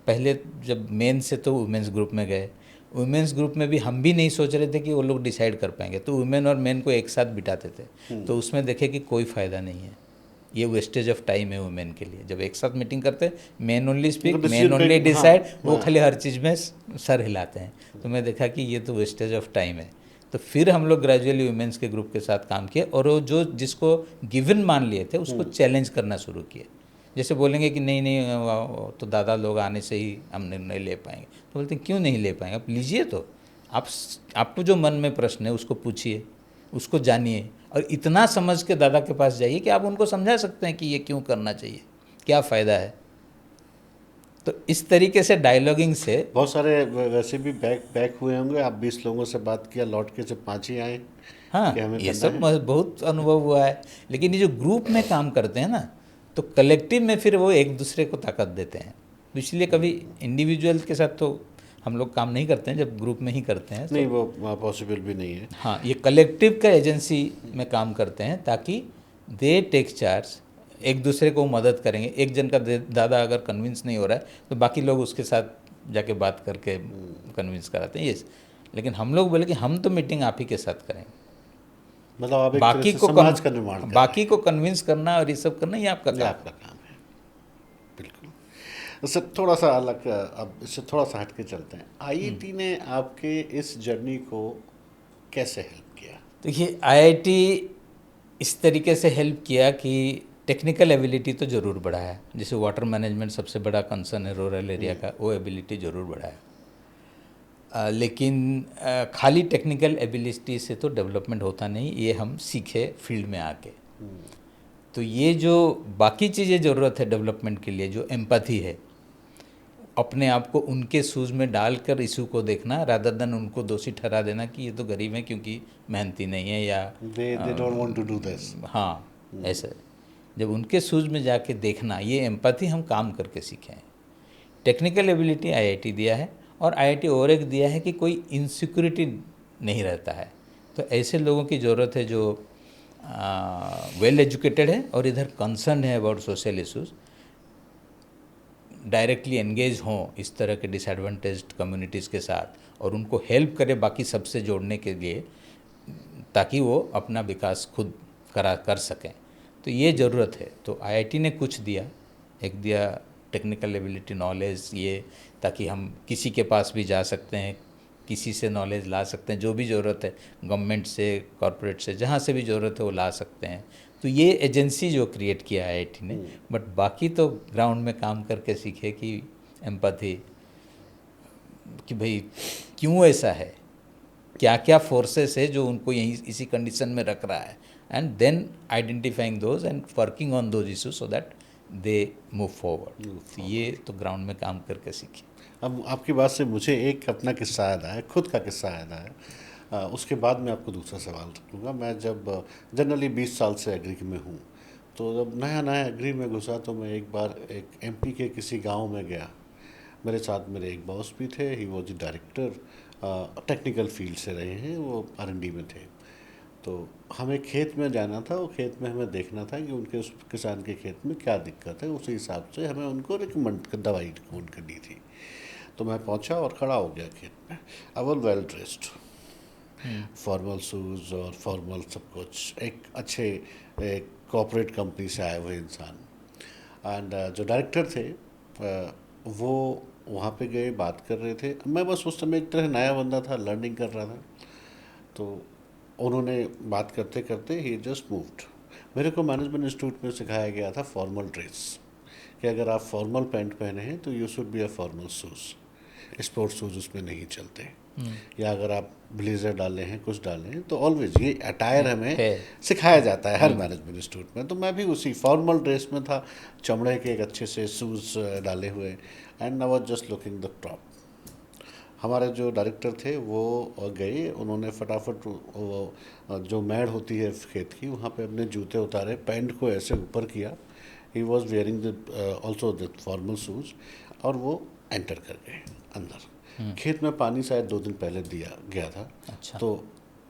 पहले जब मेन से तो वुमेंस ग्रुप में गए, वुमेंस ग्रुप में भी हम भी नहीं सोच रहे थे कि वो लोग डिसाइड कर पाएंगे, तो वुमेन और मेन को एक साथ बिठाते थे। तो उसमें देखे कि कोई फ़ायदा नहीं है, ये वेस्टेज ऑफ टाइम है वुमेन के लिए। जब एक साथ मीटिंग करते हैं, main only speak, main only decide, वो खाली हर चीज़ में सर हिलाते हैं। तो मैं देखा कि ये तो वेस्टेज ऑफ टाइम है। तो फिर हम लोग ग्रेजुअली वुमेन्स के ग्रुप के साथ काम किए और वो जो जिसको गिवन मान लिए थे उसको चैलेंज करना शुरू किए। जैसे बोलेंगे कि नहीं नहीं तो दादा लोग आने से ही हम निर्णय ले पाएंगे, तो बोलते हैं क्यों नहीं ले पाएंगे, आप लीजिए। तो आप आपको जो मन में प्रश्न है उसको पूछिए, उसको जानिए और इतना समझ के दादा के पास जाइए कि आप उनको समझा सकते हैं कि ये क्यों करना चाहिए, क्या फ़ायदा है। तो इस तरीके से डायलॉगिंग से
बहुत सारे वैसे भी बैक हुए होंगे। आप 20 लोगों से बात किया, लौट के सिर्फ 5 ही आए
हाँ,
कि हमें
ये
करना
सब
है।
बहुत अनुभव हुआ है। लेकिन ये जो ग्रुप में काम करते हैं ना, तो कलेक्टिव में फिर वो एक दूसरे को ताकत देते हैं। तो इसलिए कभी इंडिविजुअल के साथ तो हम लोग काम नहीं करते हैं, जब ग्रुप में ही करते हैं।
नहीं,
तो
वो पॉसिबल भी नहीं है।
हाँ, ये कलेक्टिव का एजेंसी में काम करते हैं ताकि दे टेक चार्ज, एक दूसरे को मदद करेंगे। एक जन का दादा अगर कन्विंस नहीं हो रहा है तो बाकी लोग उसके साथ जाके बात करके कन्विंस कराते हैं। यस, लेकिन हम लोग बोले कि हम तो मीटिंग आप ही के साथ करेंगे।
मतलब आप एक तरह
बाकी
से
को
समाज का निर्माण कर रहे
बाकी को कन्विंस करना और ये सब करना ये आपका
हैं। ये
काम
आपका काम है, बिल्कुल। इससे थोड़ा सा अलग, अब इससे थोड़ा सा हट के चलते हैं। आईआईटी ने आपके इस जर्नी को कैसे हेल्प किया?
तो ये आईआईटी इस तरीके से हेल्प किया कि टेक्निकल एबिलिटी तो ज़रूर बढ़ाया। जैसे वाटर मैनेजमेंट सबसे बड़ा कंसर्न है रूरल एरिया का, वो एबिलिटी ज़रूर बढ़ाया। लेकिन खाली टेक्निकल एबिलिटी से तो डेवलपमेंट होता नहीं, ये हम सीखे फील्ड में आके। तो ये जो बाकी चीज़ें ज़रूरत है डेवलपमेंट के लिए, जो एम्पैथी है, अपने आप को उनके शूज़ में डालकर इशू को देखना रादर देन उनको दोषी ठहरा देना कि ये तो गरीब है क्योंकि मेहनती नहीं है, या
they don't want to do this.
हाँ, ऐसा। जब उनके शूज़ में जाके देखना, ये एम्पैथी हम काम करके सीखे हैं। टेक्निकल एबिलिटी आईआईटी दिया है, और आईआईटी और एक दिया है कि कोई इनसिक्योरिटी नहीं रहता है। तो ऐसे लोगों की ज़रूरत है जो वेल एजुकेटेड है और इधर कंसर्न है about social issues, directly engage हों इस तरह के डिसएडवांटेज्ड कम्युनिटीज़ के साथ, और उनको हेल्प करे बाकी सबसे जोड़ने के लिए, ताकि वो अपना विकास खुद कर सकें। तो ये ज़रूरत है। तो आईआईटी ने कुछ दिया, एक दिया टेक्निकल एबिलिटी नॉलेज, ये ताकि हम किसी के पास भी जा सकते हैं, किसी से नॉलेज ला सकते हैं, जो भी ज़रूरत है गवर्नमेंट से, कॉरपोरेट से, जहाँ से भी ज़रूरत है वो ला सकते हैं। तो ये एजेंसी जो क्रिएट किया है आईआईटी ने। बट बाकी तो ग्राउंड में काम करके सीखे कि एम्पैथी, कि भाई क्यों ऐसा है, क्या क्या फोर्सेस है जो उनको यहीं इसी कंडीशन में रख रहा है, and then identifying those and working on those issues so that they move forward. तो ये तो ग्राउंड में काम करके सीखे।
अब आपकी बात से मुझे एक अपना किस्सा याद आया, खुद का किस्सा याद आया। उसके बाद मैं आपको दूसरा सवाल रखूँगा। मैं जब जनरली 20 साल से एग्री में हूँ, तो जब नया नया एग्री में घुसा तो मैं एक बार एक एमपी के किसी गांव में गया। मेरे साथ मेरे एक बॉस भी थे, he was the director, technical field से रहे हैं, वो आरएनडी में थे। तो हमें खेत में जाना था, वो खेत में हमें देखना था कि उनके उस किसान के खेत में क्या दिक्कत है, उसी हिसाब से हमें उनको रिकमेंड दवाई रिकमेंड करनी थी। तो मैं पहुंचा और खड़ा हो गया खेत में। I was well dressed, formal shoes और फॉर्मल सब कुछ, एक अच्छे एक कॉर्पोरेट कंपनी से आए हुए इंसान। एंड जो डायरेक्टर थे वो वहाँ पे गए, बात कर रहे थे। मैं बस उस समय एक तरह नया बंदा था, लर्निंग कर रहा था। तो उन्होंने बात करते करते ही जस्ट मूव्ड। मेरे को मैनेजमेंट इंस्टीट्यूट में सिखाया गया था फॉर्मल ड्रेस, कि अगर आप फॉर्मल पैंट पहने हैं तो you should be a formal shoes, sports shoes उसमें नहीं चलते। या अगर आप ब्लेजर डाले हैं, कुछ डाले हैं, तो ऑलवेज ये अटायर हमें
है।
सिखाया जाता है हर मैनेजमेंट इंस्टीट्यूट में। तो मैं भी उसी फॉर्मल ड्रेस में था, चमड़े के एक अच्छे से शूज़ डाले हुए, and I was just looking the top. हमारे जो डायरेक्टर थे वो गए, उन्होंने फटाफट वो जो मैड होती है खेत की, वहाँ पे अपने जूते उतारे, पैंट को ऐसे ऊपर किया, he was wearing the also the formal shoes, और वो एंटर कर गए अंदर। खेत में पानी शायद 2 दिन पहले दिया गया था।
अच्छा।
तो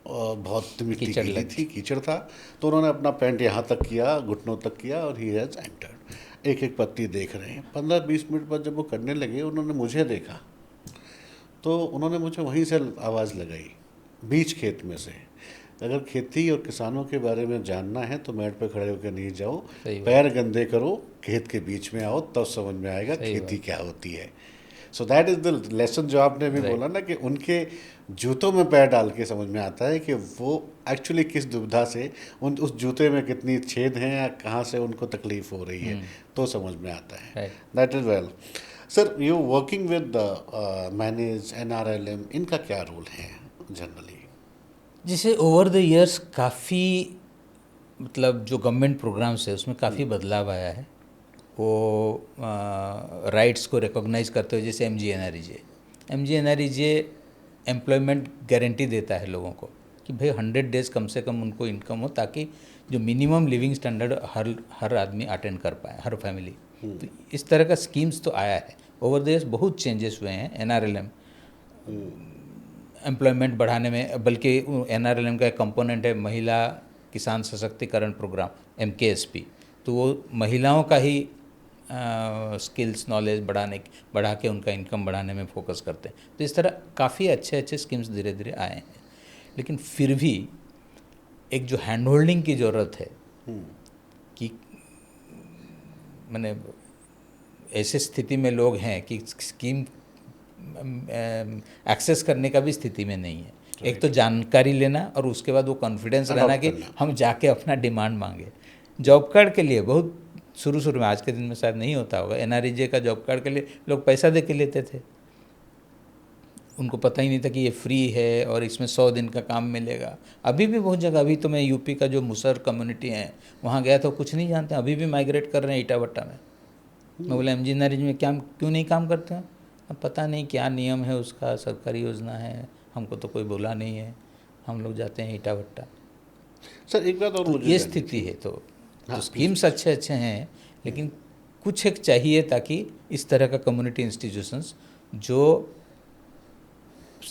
बहुत मिट्टी
कीचड़
गीली
लग
थी, कीचड़ था। तो उन्होंने अपना पैंट यहाँ तक किया, घुटनों तक किया, और ही हैज़ एंटर्ड। एक एक पत्ती देख रहे हैं। 15-20 मिनट बाद जब वो करने लगे, उन्होंने मुझे देखा, तो उन्होंने मुझे वहीं से आवाज़ लगाई, बीच खेत में से। अगर खेती और किसानों के बारे में जानना है तो मैट पे खड़े होकर नहीं जाओ,
सही बात।
पैर गंदे करो, खेत के बीच में आओ, तब समझ में आएगा
सही
खेती
बात।
क्या होती है। सो दैट इज़ द लेसन जो आपने भी
Right.
बोला ना, कि उनके जूतों में पैर डाल के समझ में आता है कि वो एक्चुअली किस दुविधा से, उस जूते में कितनी छेद हैं या कहाँ से उनको तकलीफ हो रही है, तो समझ में आता है।
Right.
That is well. Sir, you working with manage NRLM, इनका क्या रोल है जनरली?
जिसे ओवर द इयर्स काफ़ी, मतलब जो गवर्नमेंट प्रोग्राम्स है उसमें काफ़ी बदलाव आया है। वो राइट्स को रिकॉग्नाइज करते हुए, जैसे MGNREJ एम्प्लॉयमेंट गारंटी देता है लोगों को कि भाई 100 डेज़ कम से कम उनको इनकम हो, ताकि जो मिनिमम लिविंग स्टैंडर्ड हर आदमी अटेंड कर पाए, हर फैमिली। तो इस तरह का स्कीम्स तो आया है। ओवर द इयर्स बहुत चेंजेस हुए हैं NRLM एम्प्लॉयमेंट बढ़ाने में। बल्कि NRLM का एक कंपोनेंट है महिला किसान सशक्तिकरण प्रोग्राम, MKSP। तो वो महिलाओं का ही स्किल्स नॉलेज बढ़ा के उनका इनकम बढ़ाने में फोकस करते हैं। तो इस तरह काफ़ी अच्छे अच्छे स्कीम्स धीरे धीरे आए हैं। लेकिन फिर भी एक जो हैंड होल्डिंग की ज़रूरत है, कि मैंने ऐसे स्थिति में लोग हैं कि स्कीम एक्सेस करने का भी स्थिति में नहीं है। एक तो जानकारी लेना, और उसके बाद वो कॉन्फिडेंस रहना कि हम जाके अपना डिमांड मांगे। जॉब कार्ड के लिए बहुत शुरू में, आज के दिन में शायद नहीं होता होगा, NREJ का जॉब कार्ड के लिए लोग पैसा दे के लेते थे। उनको पता ही नहीं था कि ये फ्री है और इसमें 100 दिन का काम मिलेगा। अभी भी बहुत जगह, अभी तो मैं यूपी का जो मुसर कम्युनिटी है वहाँ गया तो कुछ नहीं जानते, अभी भी माइग्रेट कर रहे हैं ईटा भट्टा में। मैं बोला MGNREJ में क्या क्यों नहीं काम करते हैं? अब पता नहीं क्या नियम है उसका, सरकारी योजना है, हमको तो कोई बोला नहीं है, हम लोग जाते हैं ईटा भट्टा।
सर, एक बात और
तो
मुझे
ये
जाननी
स्थिति
थी।
है। तो
हाँ,
स्कीम्स अच्छे अच्छे हैं, लेकिन कुछ एक चाहिए ताकि इस तरह का कम्युनिटी इंस्टीट्यूशंस जो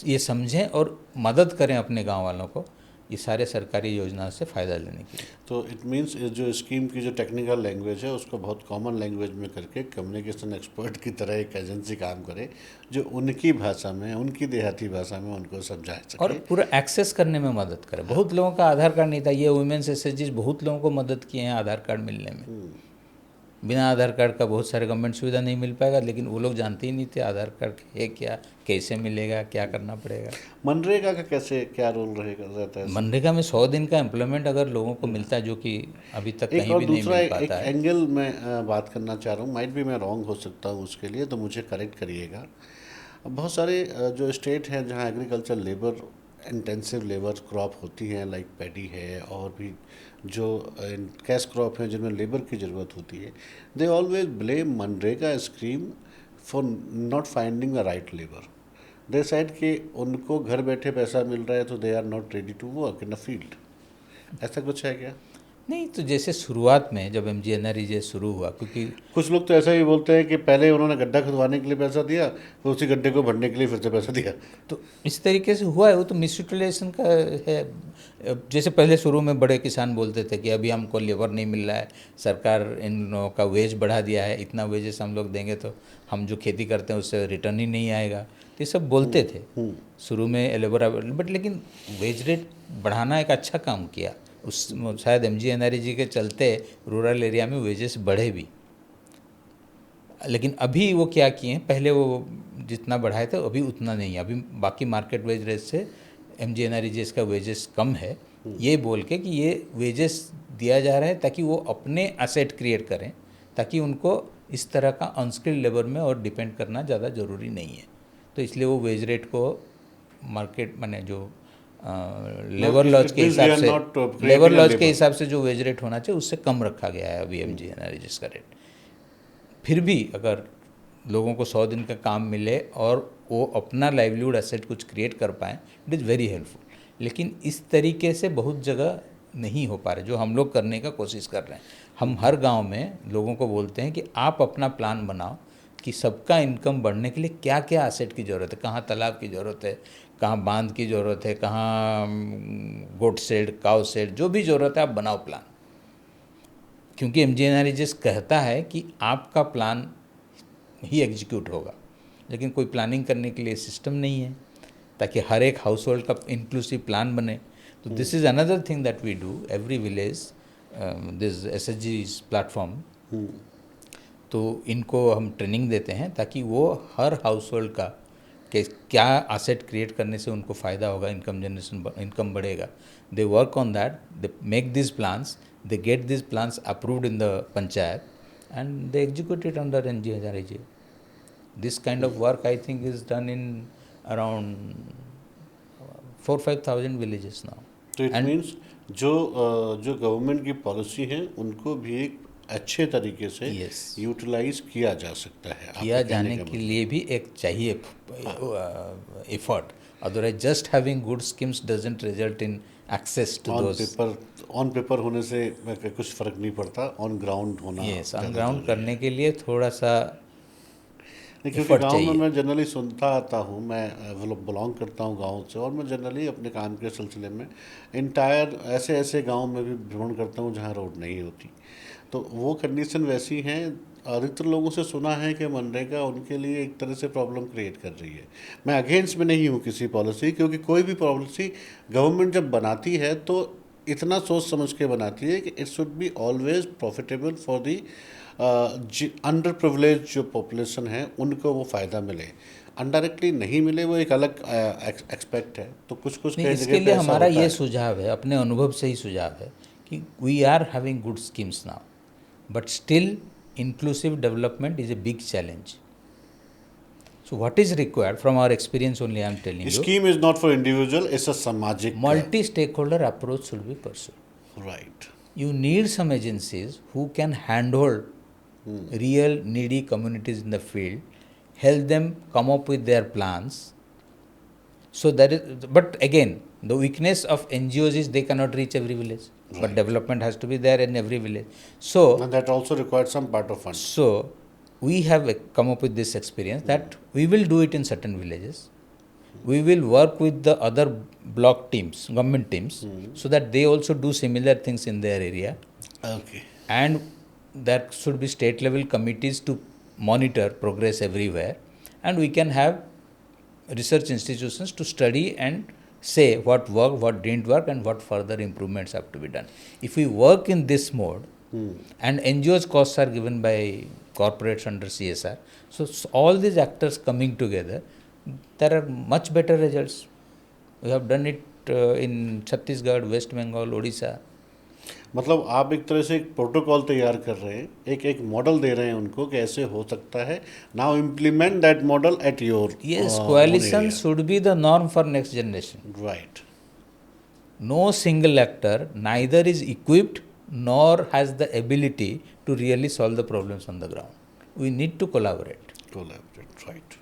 ये समझें और मदद करें अपने गांव वालों को ये सारे सरकारी योजना से फ़ायदा लेने के लिए।
तो इट मीन्स जो स्कीम की जो टेक्निकल लैंग्वेज है उसको बहुत कॉमन लैंग्वेज में करके कम्युनिकेशन एक्सपर्ट की तरह एक एजेंसी काम करे, जो उनकी भाषा में, उनकी देहाती भाषा में उनको समझा सके
और पूरा एक्सेस करने में मदद करे। बहुत लोगों का आधार कार्ड नहीं था। ये वुमेन्स SHGs बहुत लोगों को मदद किए हैं आधार कार्ड मिलने में। बिना आधार कार्ड का बहुत सारे गवर्नमेंट सुविधा नहीं मिल पाएगा, लेकिन वो लोग जानते ही नहीं थे आधार कार्ड है क्या, कैसे मिलेगा, क्या करना पड़ेगा।
मनरेगा का कैसे क्या रोल रहता है?
मनरेगा में 100 दिन का एम्प्लॉयमेंट अगर लोगों को मिलता है, जो कि अभी तक
एक
कहीं
और
भी नहीं
दूसरा
मिल
एक
पाता है।
एंगल मैं बात करना चाह रहा हूँ, माइट भी मैं रॉन्ग हो सकता हूँ उसके लिए, तो मुझे करेक्ट करिएगा। बहुत सारे जो स्टेट हैं जहाँ agriculture labour intensive labour crop होती हैं, लाइक पैडी है, और भी जो कैश क्रॉप हैं जिनमें लेबर की ज़रूरत होती है, दे ऑलवेज ब्लेम मनरेगा scheme for not finding the right labour. They said कि उनको घर बैठे पैसा मिल रहा है तो they are not ready to work in a field. ऐसा कुछ है क्या?
नहीं, तो जैसे शुरुआत में जब MGNREGA शुरू हुआ, क्योंकि
कुछ लोग तो ऐसा ही बोलते हैं कि पहले उन्होंने गड्ढा खुदवाने के लिए पैसा दिया, फिर उसी गड्ढे को भरने के लिए फिर से पैसा दिया।
तो इस तरीके से हुआ है, वो तो मिसयूटिलाइजेशन का है। जैसे पहले शुरू में बड़े किसान बोलते थे कि अभी हमको लेबर नहीं मिल रहा है, सरकार इन लोगों का वेज बढ़ा दिया है, इतना वेजेस हम लोग देंगे तो हम जो खेती करते हैं उससे रिटर्न ही नहीं आएगा, तो ये सब बोलते थे शुरू में लेबर। बट लेकिन वेज रेट बढ़ाना एक अच्छा काम किया, उस शायद MGNREGA के चलते रूरल एरिया में वेजेस बढ़े भी। लेकिन अभी वो क्या किए हैं, पहले वो जितना बढ़ाए थे अभी उतना नहीं है, अभी बाकी मार्केट वेज रेट से MGNREGA का वेजेस कम है, ये बोल के कि ये वेजेस दिया जा रहा है ताकि वो अपने असेट क्रिएट करें, ताकि उनको इस तरह का अनस्किल्ड लेबर में और डिपेंड करना ज़्यादा ज़रूरी नहीं है। तो इसलिए वो वेज रेट को मार्केट माने जो लेबर लॉज के हिसाब से, लेबर लॉज के हिसाब से जो वेज रेट होना चाहिए उससे कम रखा गया है अभी MGNREGA का रेट। फिर भी अगर लोगों को 100 दिन का काम मिले और वो अपना लाइवलीहुड एसेट कुछ क्रिएट कर पाएँ, इट इज़ वेरी हेल्पफुल। लेकिन इस तरीके से बहुत जगह नहीं हो पा रहे जो हम लोग करने का कोशिश कर रहे हैं। हम हर गांव में लोगों को बोलते हैं कि आप अपना प्लान बनाओ कि सबका इनकम बढ़ने के लिए क्या क्या एसेट की ज़रूरत है, कहाँ तालाब की ज़रूरत है, कहाँ बांध की ज़रूरत है, कहाँ गोट शेड, काउ शेड, जो भी ज़रूरत है आप बनाओ प्लान। क्योंकि MGNREGA कहता है कि आपका प्लान ही एग्जीक्यूट होगा, लेकिन कोई प्लानिंग करने के लिए सिस्टम नहीं है ताकि हर एक हाउस होल्ड का इंक्लूसिव प्लान बने। तो this is another thing that we do every village, this SHG platform. तो इनको हम ट्रेनिंग देते हैं ताकि वो हर हाउस होल्ड का कि क्या एसेट क्रिएट करने से उनको फ़ायदा होगा, इनकम जनरेशन, इनकम बढ़ेगा। They work on that, they make this plans, they get these plans approved in the panchayat and they execute it under MGNREGA. This kind of work I think is done in around 4,000-5,000 villages now.
तो it means जो government की policy है उनको भी एक अच्छे तरीके से यूटिलाइज किया जा सकता है।
किया जाने के लिए भी एक चाहिए effort, otherwise just having good schemes doesn't result in access to those.
On paper होने से कुछ फर्क नहीं पड़ता, ऑन ग्राउंड होना।
यस, ऑन ग्राउंड करने के लिए थोड़ा सा
क्योंकि गांव में मैं जनरली सुनता आता हूँ, मैं बिलोंग करता हूँ गांव से, और मैं जनरली अपने काम के सिलसिले में इंटायर ऐसे ऐसे गांव में भी भ्रमण करता हूँ जहाँ रोड नहीं होती। तो वो कंडीशन वैसी हैं। अधिकतर लोगों से सुना है कि मनरेगा उनके लिए एक तरह से प्रॉब्लम क्रिएट कर रही है। मैं अगेंस्ट में नहीं हूँ किसी पॉलिसी, क्योंकि कोई भी पॉलिसी गवर्नमेंट जब बनाती है तो इतना सोच समझ के बनाती है कि it should be always profitable for the under privilege जो पॉपुलेशन है उनको वो फ़ायदा मिले, अनडायरेक्टली नहीं मिले वो एक अलग एक्सपेक्ट है। तो कुछ
इसके लिए हमारा ये सुझाव है, अपने अनुभव से ही सुझाव है कि we are having good schemes now, but still inclusive development is a big challenge. So what is required from our experience only, I am telling you.
Scheme is not for individual, it's a samajik.
Multi-stakeholder approach should be pursued.
Right.
You need some agencies who can handhold real needy communities in the field, help them come up with their plans. So that is, but again, the weakness of NGOs is they cannot reach every village. Right. But development has to be there in every village. So
and that also requires some part of funds.
So we have come up with this experience that we will do it in certain villages. We will work with the other block teams, government teams, so that they also do similar things in their area.
Okay.
And there should be state level committees to monitor progress everywhere, and we can have research institutions to study and say what worked, what didn't work, and what further improvements have to be done. If we work in this mode, and NGOs costs are given by corporates under CSR, so all these actors coming together, there are much better results. We have done it in Chhattisgarh, West Bengal, Odisha.
मतलब आप एक तरह से एक protocol तैयार कर रहे हैं, एक मॉडल दे रहे हैं उनको कि ऐसे हो सकता है. Now implement that model at your.
Yes, coalition should be the norm for next generation.
Right.
No single actor neither is equipped nor has the ability to really solve the problems on the ground. We need to collaborate.
Collaborate, right.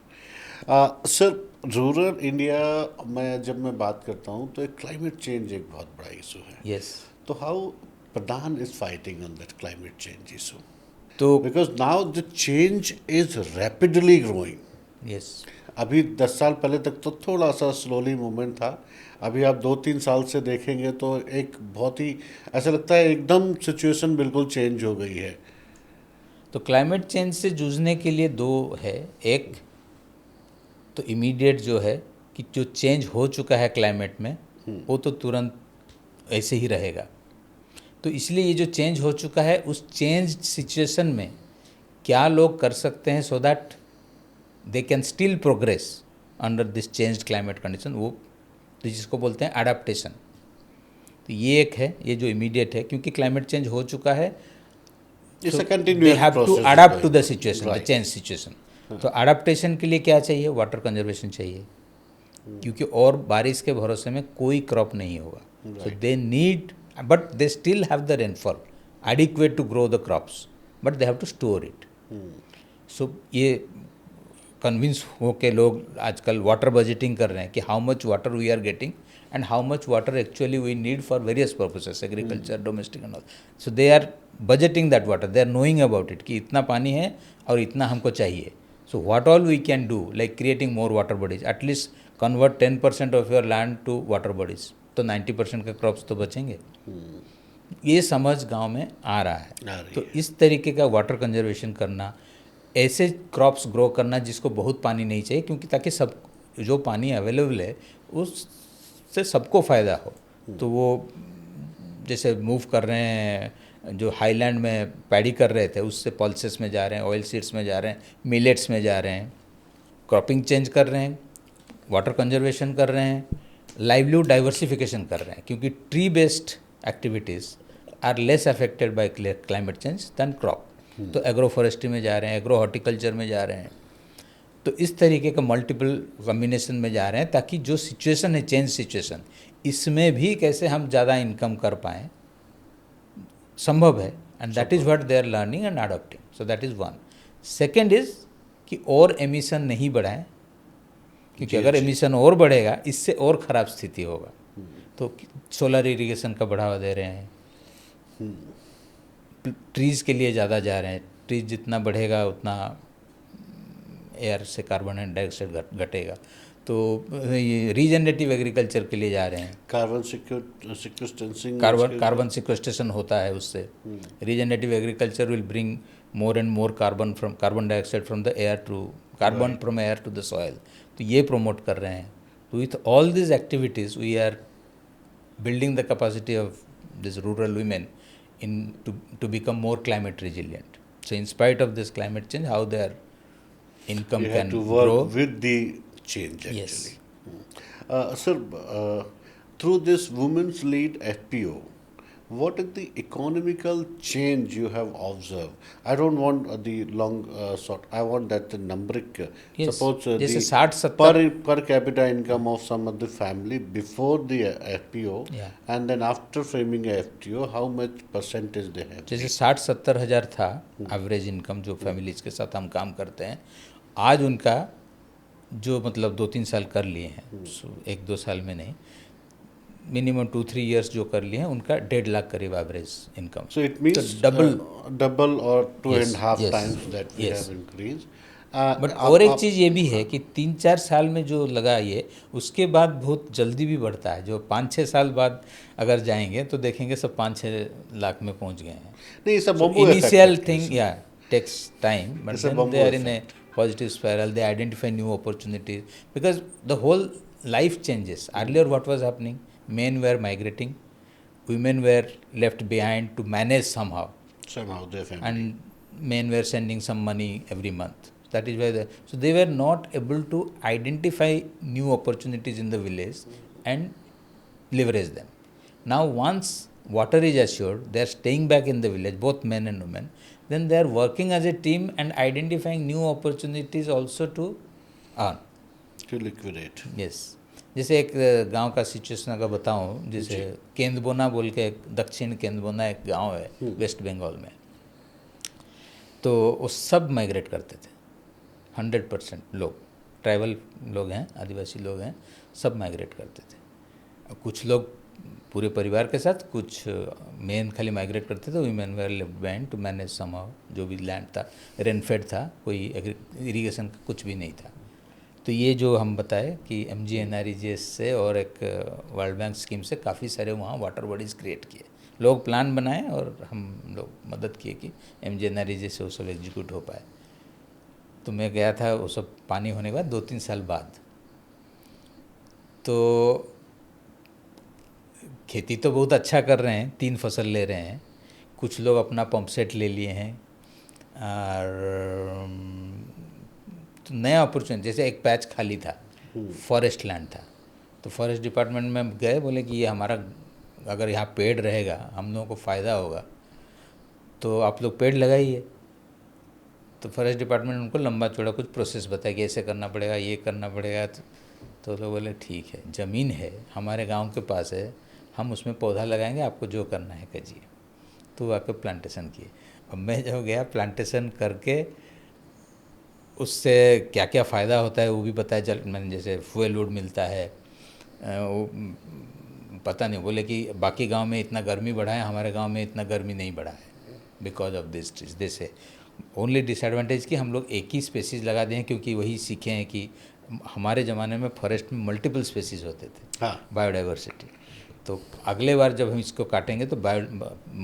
Sir, rural India में जब मैं बात करता हूँ तो एक climate change एक बहुत बड़ा इशू है.
Yes.
तो how Pradhan is fighting on that climate change issue.
तो
Because now the change is rapidly growing.
Yes,
अभी 10 साल पहले तक तो थोड़ा सा स्लोली मूवमेंट था, अभी आप 2-3 साल से देखेंगे तो एक बहुत ही ऐसा लगता है एकदम सिचुएशन बिल्कुल चेंज हो गई है।
तो क्लाइमेट चेंज से जूझने के लिए दो है। एक तो इमीडिएट जो है कि जो चेंज हो चुका है क्लाइमेट में वो तो तुरंत ऐसे ही रहेगा। तो इसलिए ये जो चेंज हो चुका है उस चेंज सिचुएशन में क्या लोग कर सकते हैं सो that they can still progress under this changed climate condition, वो तो जिसको बोलते हैं अडेप्टेशन। तो ये एक है, ये जो इमीडिएट है, क्योंकि क्लाइमेट चेंज हो चुका है
It's a
they
continuous
have to
process
adapt to
going
the
on.
Situation, the
Right.
Change situation. तो अडाप्टेशन के लिए क्या चाहिए? वाटर कंजर्वेशन चाहिए, क्योंकि और बारिश के भरोसे में कोई क्रॉप नहीं होगा। So they need, but they still have the rainfall adequate to grow the crops, but they have to store it. So ये कन्विंस हो के लोग आजकल वाटर बजटिंग कर रहे हैं कि how much water we are getting and how much water actually we need for various purposes, agriculture, domestic and all. So they are budgeting that water, they are knowing about it कि इतना पानी है और इतना हमको चाहिए। So what all we can do, like creating more water bodies, at least convert 10% of your land to water bodies, तो 90% के क्रॉप्स तो बचेंगे। ये समझ गांव में आ रहा है। तो इस तरीके का वाटर कंजर्वेशन करना, ऐसे क्रॉप्स ग्रो करना जिसको बहुत पानी नहीं चाहिए, क्योंकि ताकि सब जो पानी अवेलेबल है उससे सबको फ़ायदा हो। तो वो जैसे मूव कर रहे हैं, जो हाईलैंड में पैडी कर रहे थे उससे पल्सेस में जा रहे हैं, ऑयल सीड्स में जा रहे हैं, मिलेट्स में जा रहे हैं, क्रॉपिंग चेंज कर रहे हैं, वाटर कंजर्वेशन कर रहे हैं, लाइवलीहुड डाइवर्सिफिकेशन कर रहे हैं, क्योंकि tree based activities are less affected by climate change than crop. तो एग्रो फॉरेस्ट्री में जा रहे हैं, एग्रो हॉर्टिकल्चर में जा रहे हैं। तो इस तरीके का मल्टीपल कम्बिनेशन में जा रहे हैं, ताकि जो सिचुएशन है चेंज सिचुएशन, इसमें भी कैसे हम ज़्यादा इनकम कर पाएँ, संभव है। And that is what they are learning and adopting. So that is one. Second is कि और एमिशन नहीं बढ़ाएं, क्योंकि अगर एमिशन और बढ़ेगा इससे और ख़राब स्थिति होगा। तो सोलर इरिगेशन का बढ़ावा दे रहे हैं, ट्रीज़ के लिए ज़्यादा जा रहे हैं। ट्रीज जितना बढ़ेगा उतना एयर से कार्बन डाइऑक्साइड घटेगा। तो ये रीजनरेटिव एग्रीकल्चर के लिए जा रहे हैं। कार्बन सिक्वेस्ट्रेशन होता है उससे। Regenerative agriculture will bring more and more carbon dioxide from the air to carbon from air to the soil. तो ये प्रमोट कर रहे हैं। तो with all this activities we are building the capacity of these rural women to become more climate resilient. So in spite of this climate change, how their income
You
can
have to work
grow.
with the change actually.
Yes.
Sir, through this Women's Lead FPO, what is the economical change you have observed? I don't want the long sort. I want that the numeric.
Yes.
Suppose
जैसे
the
60-70
per capita income of some of the family before the FPO,
Yeah.
and then after framing a FPO, how much percentage they have?
जैसे 60-70 हज़ार था average income जो families के साथ हम काम करते हैं, आज उनका जो मतलब 2-3 साल कर लिए हैं, 1-2 साल में नहीं, मिनिमम 2-3 years जो कर लिए हैं, उनका 1.5 लाख करीब average income.
So it means double or 2.5 times that we have increased.
But और एक चीज़ ये भी है कि 3-4 साल में जो लगा ये, उसके बाद बहुत जल्दी भी बढ़ता है। जो 5-6 साल बाद अगर जाएंगे तो देखेंगे सब 5-6 लाख में पहुंच गए हैं।
नहीं, सब बम्बू
इनिशियल थिंग या takes time, but then they are in a positive spiral, they identify new opportunities because the whole life changes. Earlier what was happening, men were migrating, women were left behind to manage somehow
their family.
And men were sending some money every month. That is why so they were not able to identify new opportunities in the village and leverage them. Now once water is assured, they are staying back in the village, both men and women, then they are working as a team and identifying new opportunities also to earn.
To liquidate.
Yes. जैसे एक गांव का situation अगर बताऊं, जैसे केंदबोना बोल के, दक्षिण केंदबोना एक गांव है वेस्ट बंगाल में। तो वो सब माइग्रेट करते थे, 100% लोग, ट्राइबल लोग हैं, आदिवासी लोग हैं, सब माइग्रेट करते थे। कुछ लोग पूरे परिवार के साथ, कुछ मेन खाली माइग्रेट करते थे, women were left behind to manage somehow जो भी लैंड था, रेनफेड था, कोई इरिगेशन का कुछ भी नहीं था। तो ये जो हम बताए कि MGNREGA से और एक वर्ल्ड बैंक स्कीम से काफ़ी सारे वहाँ वाटर बॉडीज़ क्रिएट किए, लोग प्लान बनाए और हम लोग मदद किए कि MGNREGA से वो सब एग्जीक्यूट हो पाए। तो मैं गया था वो सब पानी होने के बाद 2-3 साल बाद। तो खेती तो बहुत अच्छा कर रहे हैं, 3 फसल ले रहे हैं, कुछ लोग अपना पंप सेट ले लिए हैं, और तो नया अपॉर्चुनिटी, जैसे एक पैच खाली था, फॉरेस्ट लैंड था, तो फॉरेस्ट डिपार्टमेंट में गए, बोले कि ये हमारा अगर यहाँ पेड़ रहेगा हम लोगों को फ़ायदा होगा, तो आप लोग पेड़ लगाइए। तो फॉरेस्ट डिपार्टमेंट उनको लंबा चौड़ा कुछ प्रोसेस बताया कि ऐसे करना पड़ेगा, ये करना पड़ेगा। तो लोग बोले ठीक है, ज़मीन है हमारे गांव के पास है, हम उसमें पौधा लगाएंगे, आपको जो करना है कीजिए। तो आके प्लांटेशन किए। अब मैं जब गया प्लांटेशन करके, उससे क्या क्या फ़ायदा होता है वो भी बताया। चल मैंने जैसे फ्यूल वुड मिलता है, वो पता नहीं, बोले कि बाकी गांव में इतना गर्मी बढ़ा है, हमारे गांव में इतना गर्मी नहीं बढ़ा है बिकॉज ऑफ दिस ट्रीज। जैसे ओनली डिसएडवांटेज कि हम लोग एक ही स्पेसीज लगा दें, क्योंकि वही सीखे हैं कि हमारे ज़माने में फॉरेस्ट में मल्टीपल स्पेसीज होते थे, बायोडाइवर्सिटी। तो अगले बार जब हम इसको काटेंगे तो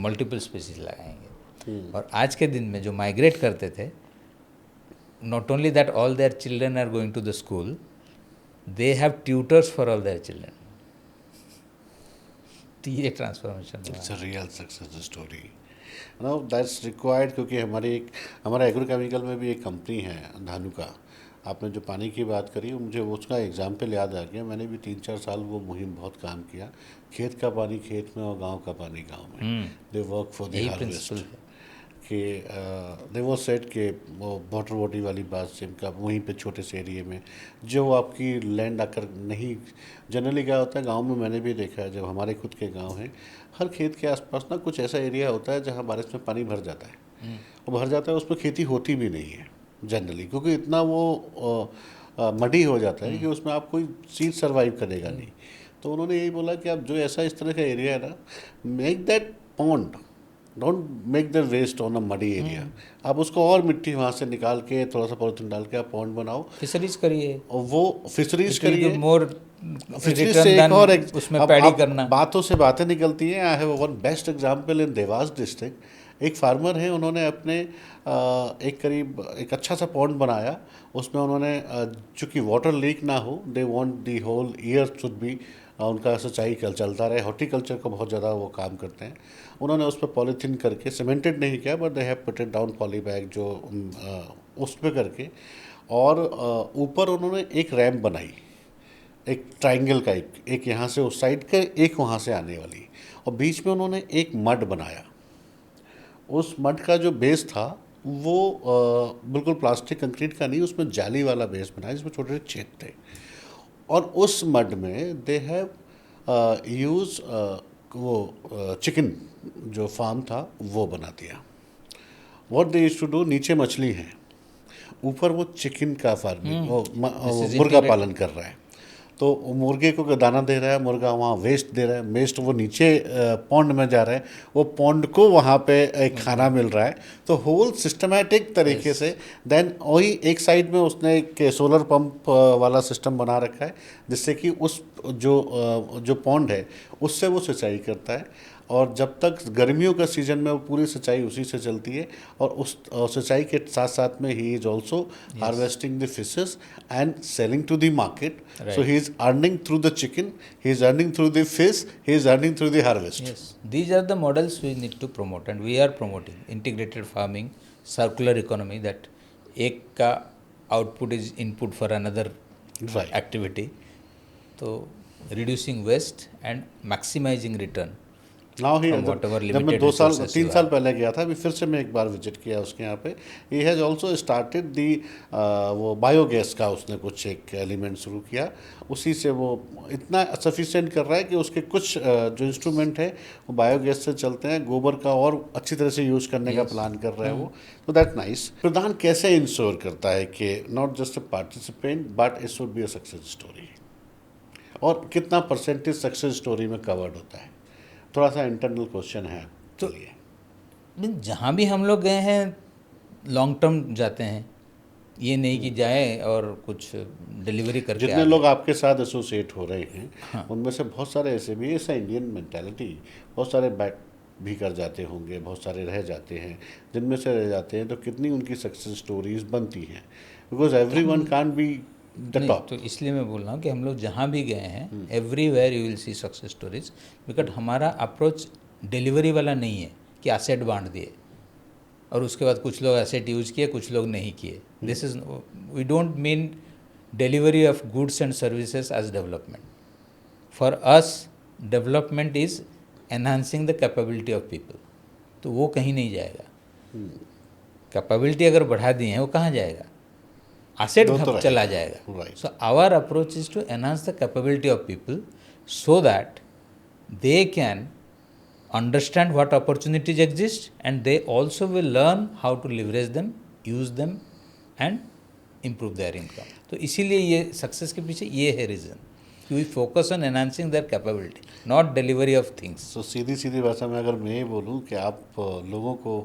मल्टीपल स्पेसीज लगाएंगे। और आज के दिन में जो माइग्रेट करते थे, not only that all their children are going to the school, they have tutors for all their children. तो ये transformation
it's a real success story. No that's required, क्योंकि हमारा एग्रोकेमिकल में भी एक कंपनी है धानुका। आपने जो पानी की बात करी, मुझे उसका एग्जाम्पल याद आ गया। मैंने भी 3-4 साल वो मुहिम बहुत काम किया। खेत का पानी खेत में और गांव का पानी गांव में। They work for the harvest कि दे वो सेट के वो वाटर बॉडी वाली बात से का वहीं पे छोटे से एरिए में जो आपकी लैंड आकर नहीं। जनरली क्या होता है गांव में, मैंने भी देखा है, जब हमारे खुद के गांव हैं, हर खेत के आसपास ना कुछ ऐसा एरिया होता है जहां बारिश में पानी भर जाता है, और भर जाता है, उसमें खेती होती भी नहीं है जनरली, क्योंकि इतना वो मडी हो जाता है कि उसमें आप कोई सीड सर्वाइव करेगा नहीं। तो उन्होंने यही बोला कि आप जो ऐसा इस तरह का एरिया है ना, make that pond, don't make the waste on a muddy area. आप उसको और मिट्टी वहाँ से निकाल के थोड़ा सा पॉलिथीन डाल के आप पॉन्ड बनाओ,
फिशरीज करिए,
और वो फिशरीज करिए।
मोर
फिशरीज से एक और
उसमें पैडी करना।
बातों से बातें निकलती हैं। I have one best example in Dewas district. एक फार्मर है, उन्होंने अपने एक अच्छा सा पॉन्ड बनाया। उसमें उन्होंने चूँकि वाटर लीक ना हो, they want the whole year should be उनका सिंचाई चलता रहे। हॉर्टिकल्चर का बहुत ज़्यादा वो काम करते हैं। उन्होंने उस पर पॉलीथीन करके, सीमेंटेड नहीं किया, but they have put it down poly bag जो उस पर करके, और ऊपर उन्होंने एक रैम्प बनाई, एक ट्रायंगल का, एक यहाँ से उस साइड का, एक वहाँ से आने वाली, और बीच में उन्होंने एक मड बनाया। उस मड का जो बेस था वो बिल्कुल प्लास्टिक कंक्रीट का नहीं, उसमें जाली वाला बेस बनाया जिसमें छोटे छोटे छेद थे। और उस मड में दे हैव यूज़ वो चिकन जो फार्म था वो बना दिया। What they used to do, नीचे मछली है, ऊपर वो चिकन का फार्मिंग, वो मुर्गा पालन कर रहा है। तो मुर्गे को दाना दे रहा है, मुर्गा वहाँ वेस्ट दे रहा है, वेस्ट वो नीचे पॉन्ड में जा रहा है, वो पॉन्ड को वहाँ पे एक खाना मिल रहा है। तो होल सिस्टमैटिक तरीके से देन वही एक साइड में उसने एक सोलर पंप वाला सिस्टम बना रखा है, जिससे कि उस जो पॉन्ड है उससे वो सिंचाई करता है। और जब तक गर्मियों का सीज़न में वो पूरी सिंचाई उसी से चलती है, और उस सिंचाई के साथ साथ में he is also harvesting the fishes and selling to the market. So he is earning through the chicken, he is earning through the fish, he is earning through the harvest.
These are the models we need to promote, and we are promoting integrated farming, circular economy, that एक का output is input for another activity. तो reducing waste and maximizing return.
Now he, जब मैं 3 साल पहले गया था, अभी फिर से मैं एक बार विजिट किया उसके यहाँ पे। He has also started the वो बायोगैस का, उसने कुछ एक एलिमेंट शुरू किया, उसी से वो इतना सफिशिएंट कर रहा है कि उसके कुछ जो इंस्ट्रूमेंट है वो बायोगैस से चलते हैं। गोबर का और अच्छी तरह से यूज़ करने का प्लान कर रहा है वो। तो दैट नाइस। प्रधान कैसे इंश्योर करता है कि not just a participant but it should be a success story? और कितना परसेंटेज सक्सेस स्टोरी में कवर्ड होता है? थोड़ा सा इंटरनल क्वेश्चन है,
तो
चलिए।
जहाँ भी हम लोग गए हैं लॉन्ग टर्म जाते हैं, ये नहीं कि जाए और कुछ डिलीवरी करके आ
जितने
गए।
लोग आपके साथ एसोसिएट हो रहे हैं,
हाँ।
उनमें से बहुत सारे ऐसे भी, ऐसा इंडियन मेंटालिटी, बहुत सारे बैक भी कर जाते होंगे, बहुत सारे रह जाते हैं। जिनमें से रह जाते हैं तो कितनी उनकी सक्सेस स्टोरीज बनती हैं, because every one can be the
नहीं,
टॉप।
तो इसलिए मैं बोल रहा हूँ कि हम लोग जहाँ भी गए हैं everywhere you will C success stories, because हमारा अप्रोच डिलीवरी वाला नहीं है कि एसेट बांट दिए और उसके बाद कुछ लोग एसेट यूज किए कुछ लोग नहीं किए। This is, we don't mean delivery of goods and services as development. For us development is enhancing the capability of people, तो वो कहीं नहीं जाएगा। कैपेबिलिटी अगर बढ़ा दी है वो कहाँ जाएगा? एसेट
वो तो
चला
रहेगा,
जाएगा।
right.
So our approach is to enhance the capability of people so that they can understand what opportunities exist and they also will learn how to leverage them, use them and improve their income. तो इसीलिए ये success के पीछे ये है reason कि we focus on enhancing their capability, not delivery of things.
तो सीधी सीधी भाषा में अगर मैं ये बोलूँ कि आप लोगों को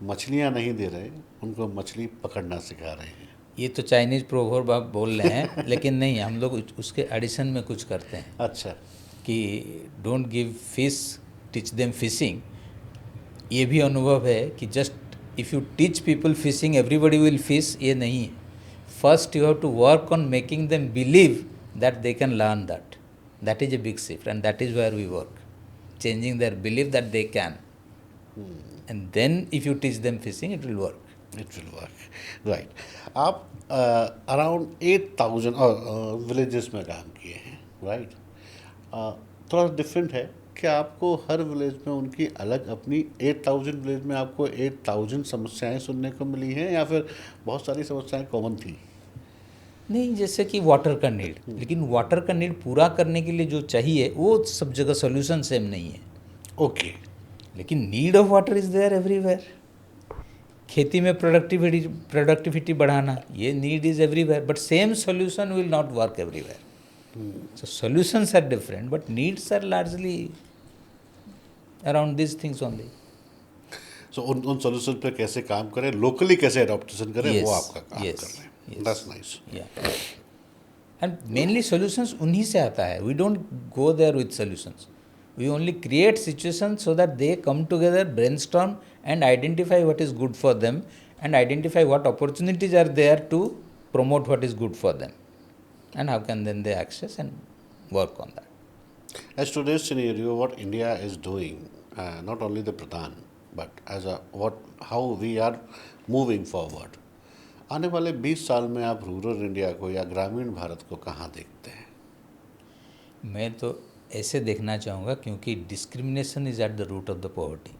मछलियाँ नहीं दे रहे, उनको मछली पकड़ना सिखा रहे हैं।
ये तो चाइनीज़ प्रोवर्ब आप बोल रहे हैं लेकिन नहीं, हम लोग उसके एडिशन में कुछ करते हैं
अच्छा।
कि don't give fish, teach them fishing. ये भी अनुभव है कि just if you teach people fishing everybody will fish, ये नहीं है। First you have to work on making them believe that they can learn that. That is a big shift and that is where we work, changing their believe that they can, and then if you teach them fishing it will work.
It will work, right. आप around 8,000 villages में काम किए हैं, right. थोड़ा different है कि आपको हर village में उनकी अलग अपनी 8,000 विलेज में आपको 8,000 समस्याएं सुनने को मिली हैं, या फिर बहुत सारी समस्याएं कॉमन थी?
नहीं, जैसे कि वाटर का नीड, लेकिन वाटर का नीड पूरा करने के लिए जो चाहिए वो सब जगह सोल्यूशन सेम नहीं है।
ओके।
लेकिन need of water is there everywhere. खेती में प्रोडक्टिविटी बढ़ाना, ये need is everywhere, but same solution will not work everywhere. So solutions are different, but needs are largely around these things only.
सो उन solution पे कैसे काम करें, लोकली कैसे अडॉप्टेशन करें,
Yes,
वो आपका काम
yes,
कर रहे हैं।
yes.
That's nice.
Yeah. And mainly solutions उन्हीं से आता है. We don't go there with solutions. We only create situations so that they come together, brainstorm and identify what is good for them and identify what opportunities are there to promote what is good for them. And how can then they access and work on that.
As today's scenario, what India is doing, not only the Pradhan, but as how we are moving forward. आने वाले 20 साल में आप rural India को या ग्रामीण भारत को कहाँ देखते हैं?
मैं तो ऐसे देखना चाहूँगा, क्योंकि discrimination is at the root of the poverty.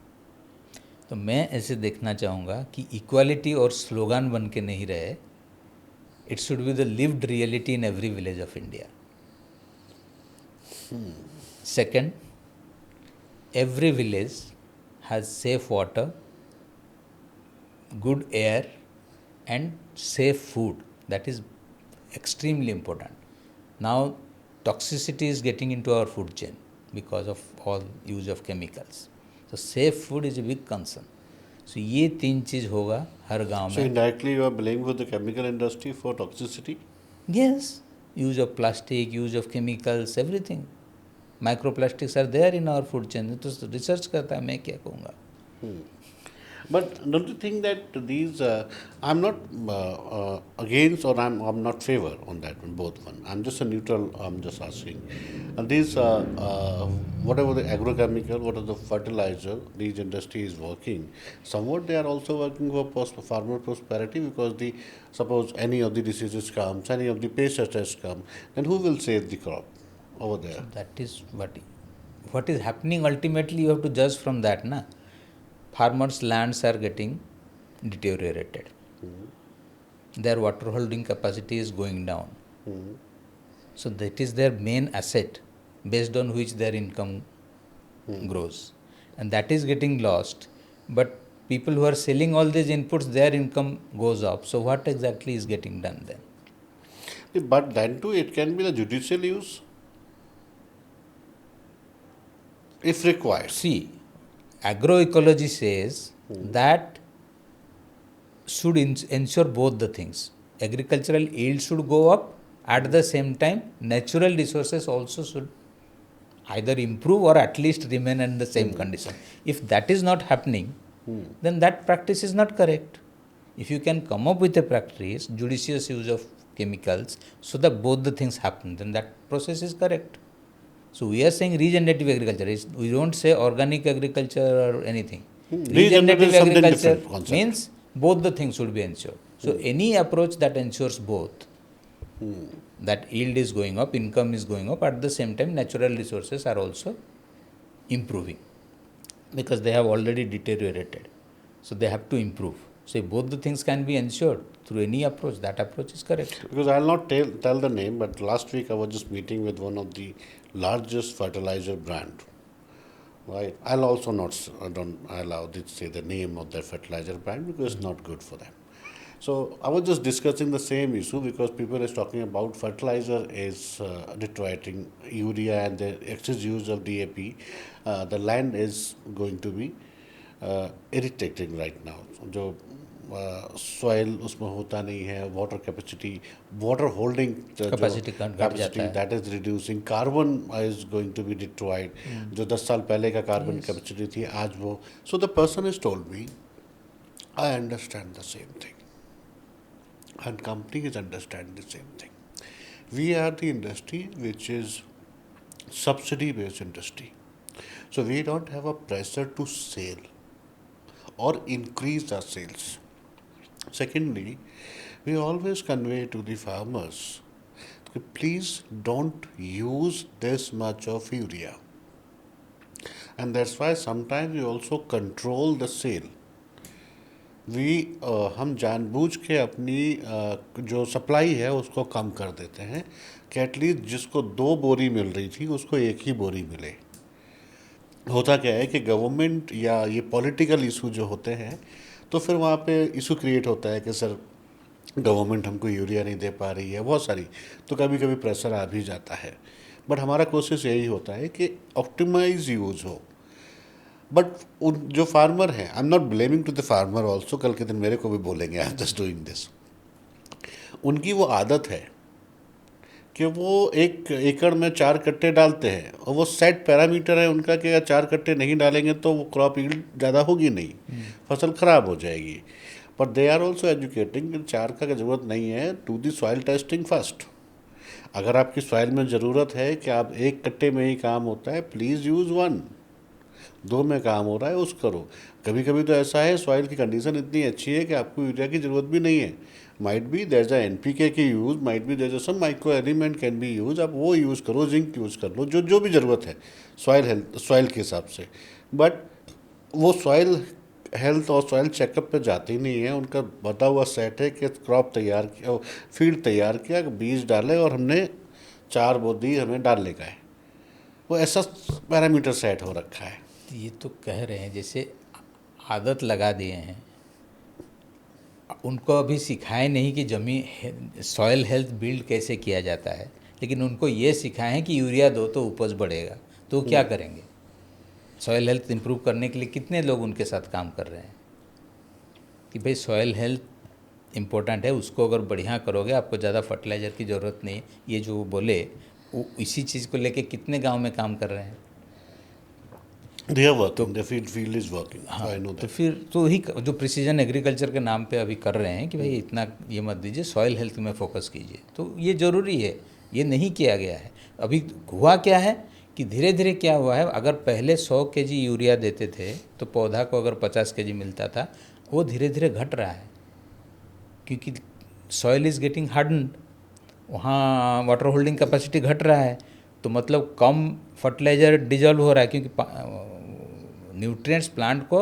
तो मैं ऐसे देखना चाहूँगा कि इक्वालिटी और स्लोगान बन के नहीं रहे, it should be the lived reality in every village of India. Second, every village has safe water, good air and safe food. That is extremely important. Now toxicity is getting into our food chain because of all use of chemicals. So safe food is a big concern. So ये 3 चीज़ होगा हर गांव में.
So indirectly you are blaming with the chemical industry for toxicity?
Yes, use of plastic, use of chemicals, everything. Microplastics are there in our food chain. तो research करता है, मैं क्या कहूँगा.
But don't you think that these, I'm not against or I'm not favor on that one, both one. I'm just a neutral, I'm just asking. And these, whatever the agrochemical, whatever the fertilizer, these industry is working, somewhat they are also working for farmer prosperity, because suppose any of the diseases comes, any of the pests come, then who will save the crop over there?
That is what is happening. Ultimately, you have to judge from that, na. Farmers' lands are getting deteriorated. Their water holding capacity is going down. So that is their main asset, based on which their income grows, and that is getting lost. But people who are selling all these inputs, their income goes up. So what exactly is getting done then?
But then too, it can be the judicial use. if required.
See, agroecology says that should ensure both the things. Agricultural yield should go up, at the same time natural resources also should either improve or at least remain in the same condition. If that is not happening, then that practice is not correct. If you can come up with a practice, judicious use of chemicals, so that both the things happen, then that process is correct. So we are saying regenerative agriculture. We don't say organic agriculture or anything.
Regenerative is something
agriculture
different concept.
means both the things should be ensured. So any approach that ensures both, that yield is going up, income is going up, at the same time natural resources are also improving, because they have already deteriorated. So they have to improve. So if both the things can be ensured through any approach, that approach is correct.
Because I'll not tell the name, but last week I was just meeting with one of the largest fertilizer brand. Right. I'll also not don't allow to say the name of their fertilizer brand because it's not good for them. So I was just discussing the same issue because people is talking about fertilizer is deteriorating urea and the excess use of DAP. The land is going to be irritating right now. जो soil उसमें होता नहीं है, water capacity, water holding
Capacity घट जाता है.
That is reducing, carbon is going to be destroyed. जो 10 साल पहले का कार्बन कैपेसिटी थी आज वो. So the person is told me I understand the same thing and companies understand the same thing. We are the industry which is subsidy based industry. So we don't have a pressure to sell or increase our sales. Secondly, we always convey to the farmers, please don't use this much of urea. And that's why sometimes we also control the sale. हम जानबूझ के अपनी जो supply है उसको कम कर देते हैं कि एटलीस्ट जिसको 2 बोरी मिल रही थी उसको 1 ही बोरी मिले. होता क्या है कि गवर्नमेंट या ये पॉलिटिकल इशू जो होते हैं तो फिर वहाँ पे इशू क्रिएट होता है कि सर गवर्नमेंट हमको यूरिया नहीं दे पा रही है, बहुत सारी, तो कभी कभी प्रेशर आ भी जाता है. बट हमारा कोशिश यही होता है कि ऑप्टिमाइज यूज़ हो. बट उन जो फार्मर हैं, I am not blaming to the farmer also, कल के दिन मेरे को भी बोलेंगे I am just doing this. उनकी वो आदत है कि वो 1 एकड़ में 4 कट्टे डालते हैं और वो सेट पैरामीटर है उनका कि अगर 4 कट्टे नहीं डालेंगे तो वो क्रॉप यील्ड ज़्यादा होगी नहीं, फसल ख़राब हो जाएगी. But they are also educating कि 4 का ज़रूरत नहीं है, to the soil testing first. अगर आपकी सॉइल में ज़रूरत है कि आप 1 कट्टे में ही काम होता है, प्लीज़ यूज़ 1. 2 में काम हो रहा है उस करो. कभी कभी तो ऐसा है सॉइल की कंडीशन इतनी अच्छी है कि आपको यूरिया की ज़रूरत भी नहीं है. Might be there is NPK की use, might be there is some micro element can be use. आप वो यूज़ करो, जिंक यूज़ कर लो, जो भी ज़रूरत है सॉइल के हिसाब से. बट वो सॉइल हेल्थ और सॉइल चेकअप पे जाते ही नहीं है. उनका बता हुआ सेट है कि क्रॉप तैयार किया, फील्ड तैयार किया, बीज डाले और हमने 4 बोदी हमें डालने का है. वो ऐसा पैरामीटर सेट हो रखा है.
ये तो कह रहे हैं जैसे आदत लगा दिए हैं, उनको अभी सिखाए नहीं कि जमीन सॉइल हेल्थ बिल्ड कैसे किया जाता है, लेकिन उनको ये सिखाएं हैं कि यूरिया दो तो उपज बढ़ेगा. तो वो क्या करेंगे? सॉइल हेल्थ इंप्रूव करने के लिए कितने लोग उनके साथ काम कर रहे हैं कि भाई सॉइल हेल्थ इम्पोर्टेंट है, उसको अगर बढ़िया करोगे आपको ज़्यादा फर्टिलाइज़र की ज़रूरत नहीं. ये जो वो बोले वो इसी चीज़ को लेके कितने गांव में काम कर रहे हैं.
They are working, the field is working.
हाँ,
I know
तो
that.
फिर तो ही जो प्रिसीजन एग्रीकल्चर के नाम पे अभी कर रहे हैं कि भाई इतना ये मत दीजिए, सॉइल हेल्थ में फोकस कीजिए. तो ये ज़रूरी है, ये नहीं किया गया है. अभी हुआ क्या है कि धीरे धीरे क्या हुआ है, अगर पहले 100 kg यूरिया देते थे तो पौधा को अगर 50 kg मिलता था, वो धीरे धीरे घट रहा है क्योंकि सॉइल इज़ गेटिंग हार्डन्ड, वहाँ वाटर होल्डिंग कैपेसिटी घट रहा है. तो मतलब कम फर्टिलाइज़र डिजॉल्व हो रहा है क्योंकि न्यूट्रिएंट्स प्लांट को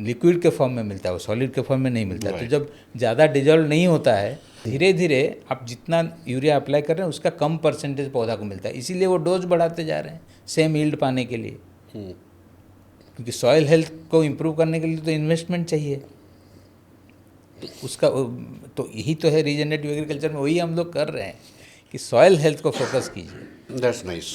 लिक्विड के फॉर्म में मिलता है, वो सॉलिड के फॉर्म में नहीं मिलता है. तो जब ज़्यादा डिजॉल्व नहीं होता है, धीरे धीरे आप जितना यूरिया अप्लाई कर रहे हैं उसका कम परसेंटेज पौधा को मिलता है. इसीलिए वो डोज बढ़ाते जा रहे हैं सेम यील्ड पाने के लिए, क्योंकि सॉइल हेल्थ को इम्प्रूव करने के लिए तो इन्वेस्टमेंट चाहिए. तो उसका तो यही तो है रीजनरेटिव एग्रीकल्चर में, वही हम लोग कर रहे हैं कि सॉइल हेल्थ को फोकस कीजिए.
That's nice.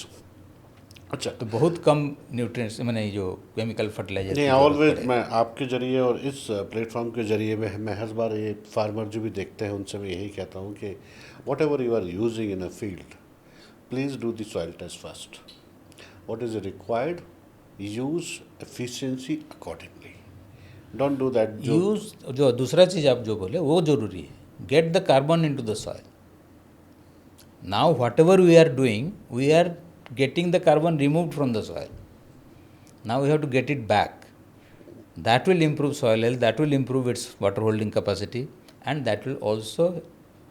अच्छा,
तो बहुत कम न्यूट्रिएंट्स मैंने जो केमिकल फर्टिलाइजर
नहीं ऑलवेज मैं आपके जरिए और इस प्लेटफॉर्म के जरिए मैं हर बार ये फार्मर जो भी देखते हैं उनसे मैं यही कहता हूँ कि whatever you are using in a field please do the soil test first what is required, use efficiency accordingly. Don't do that जो
यूज जो दूसरा चीज़ आप जो बोले वो जरूरी है, get the carbon into the soil. Now whatever we are doing we are getting the carbon removed from the soil. Now we have to get it back. That will improve soil health, that will improve its water holding capacity, and that will also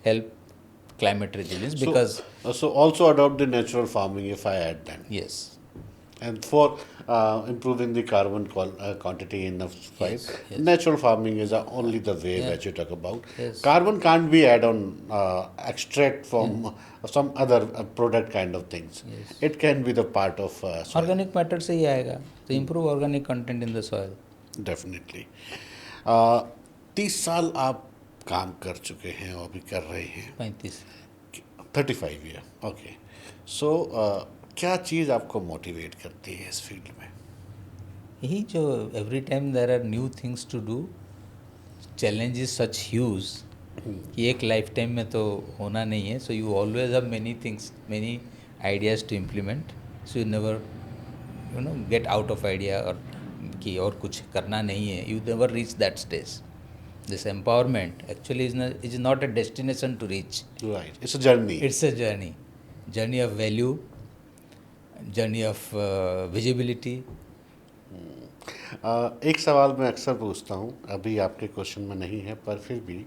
help climate resilience
so
because
so also adopt the natural farming if I add that.
yes,
And for improving the carbon quantity in the soil,
Yes, yes.
natural farming is only the way
Yeah.
that you talk about.
Yes.
Carbon can't be add on extract from some other product kind of things.
Yes.
It can be the part of soil.
Organic matter से ही आएगा, तो improve organic content in the soil.
Definitely 30 साल आप काम कर चुके हैं और अभी कर रहे हैं.
35.
35 ईयर ओके. सो क्या चीज़ आपको मोटिवेट करती है इस फील्ड में?
यही जो every time there are new things to do, challenges such huge कि एक लाइफ टाइम में तो होना नहीं है. So you always have many things, many ideas to implement. So you never get out of idea और कि और कुछ करना नहीं है. You never reach that stage. This empowerment actually is not a destination to reach.
Right, it's a journey.
It's a journey of value, journey of visibility.
एक सवाल मैं अक्सर पूछता हूँ, अभी आपके क्वेश्चन में नहीं है पर फिर भी,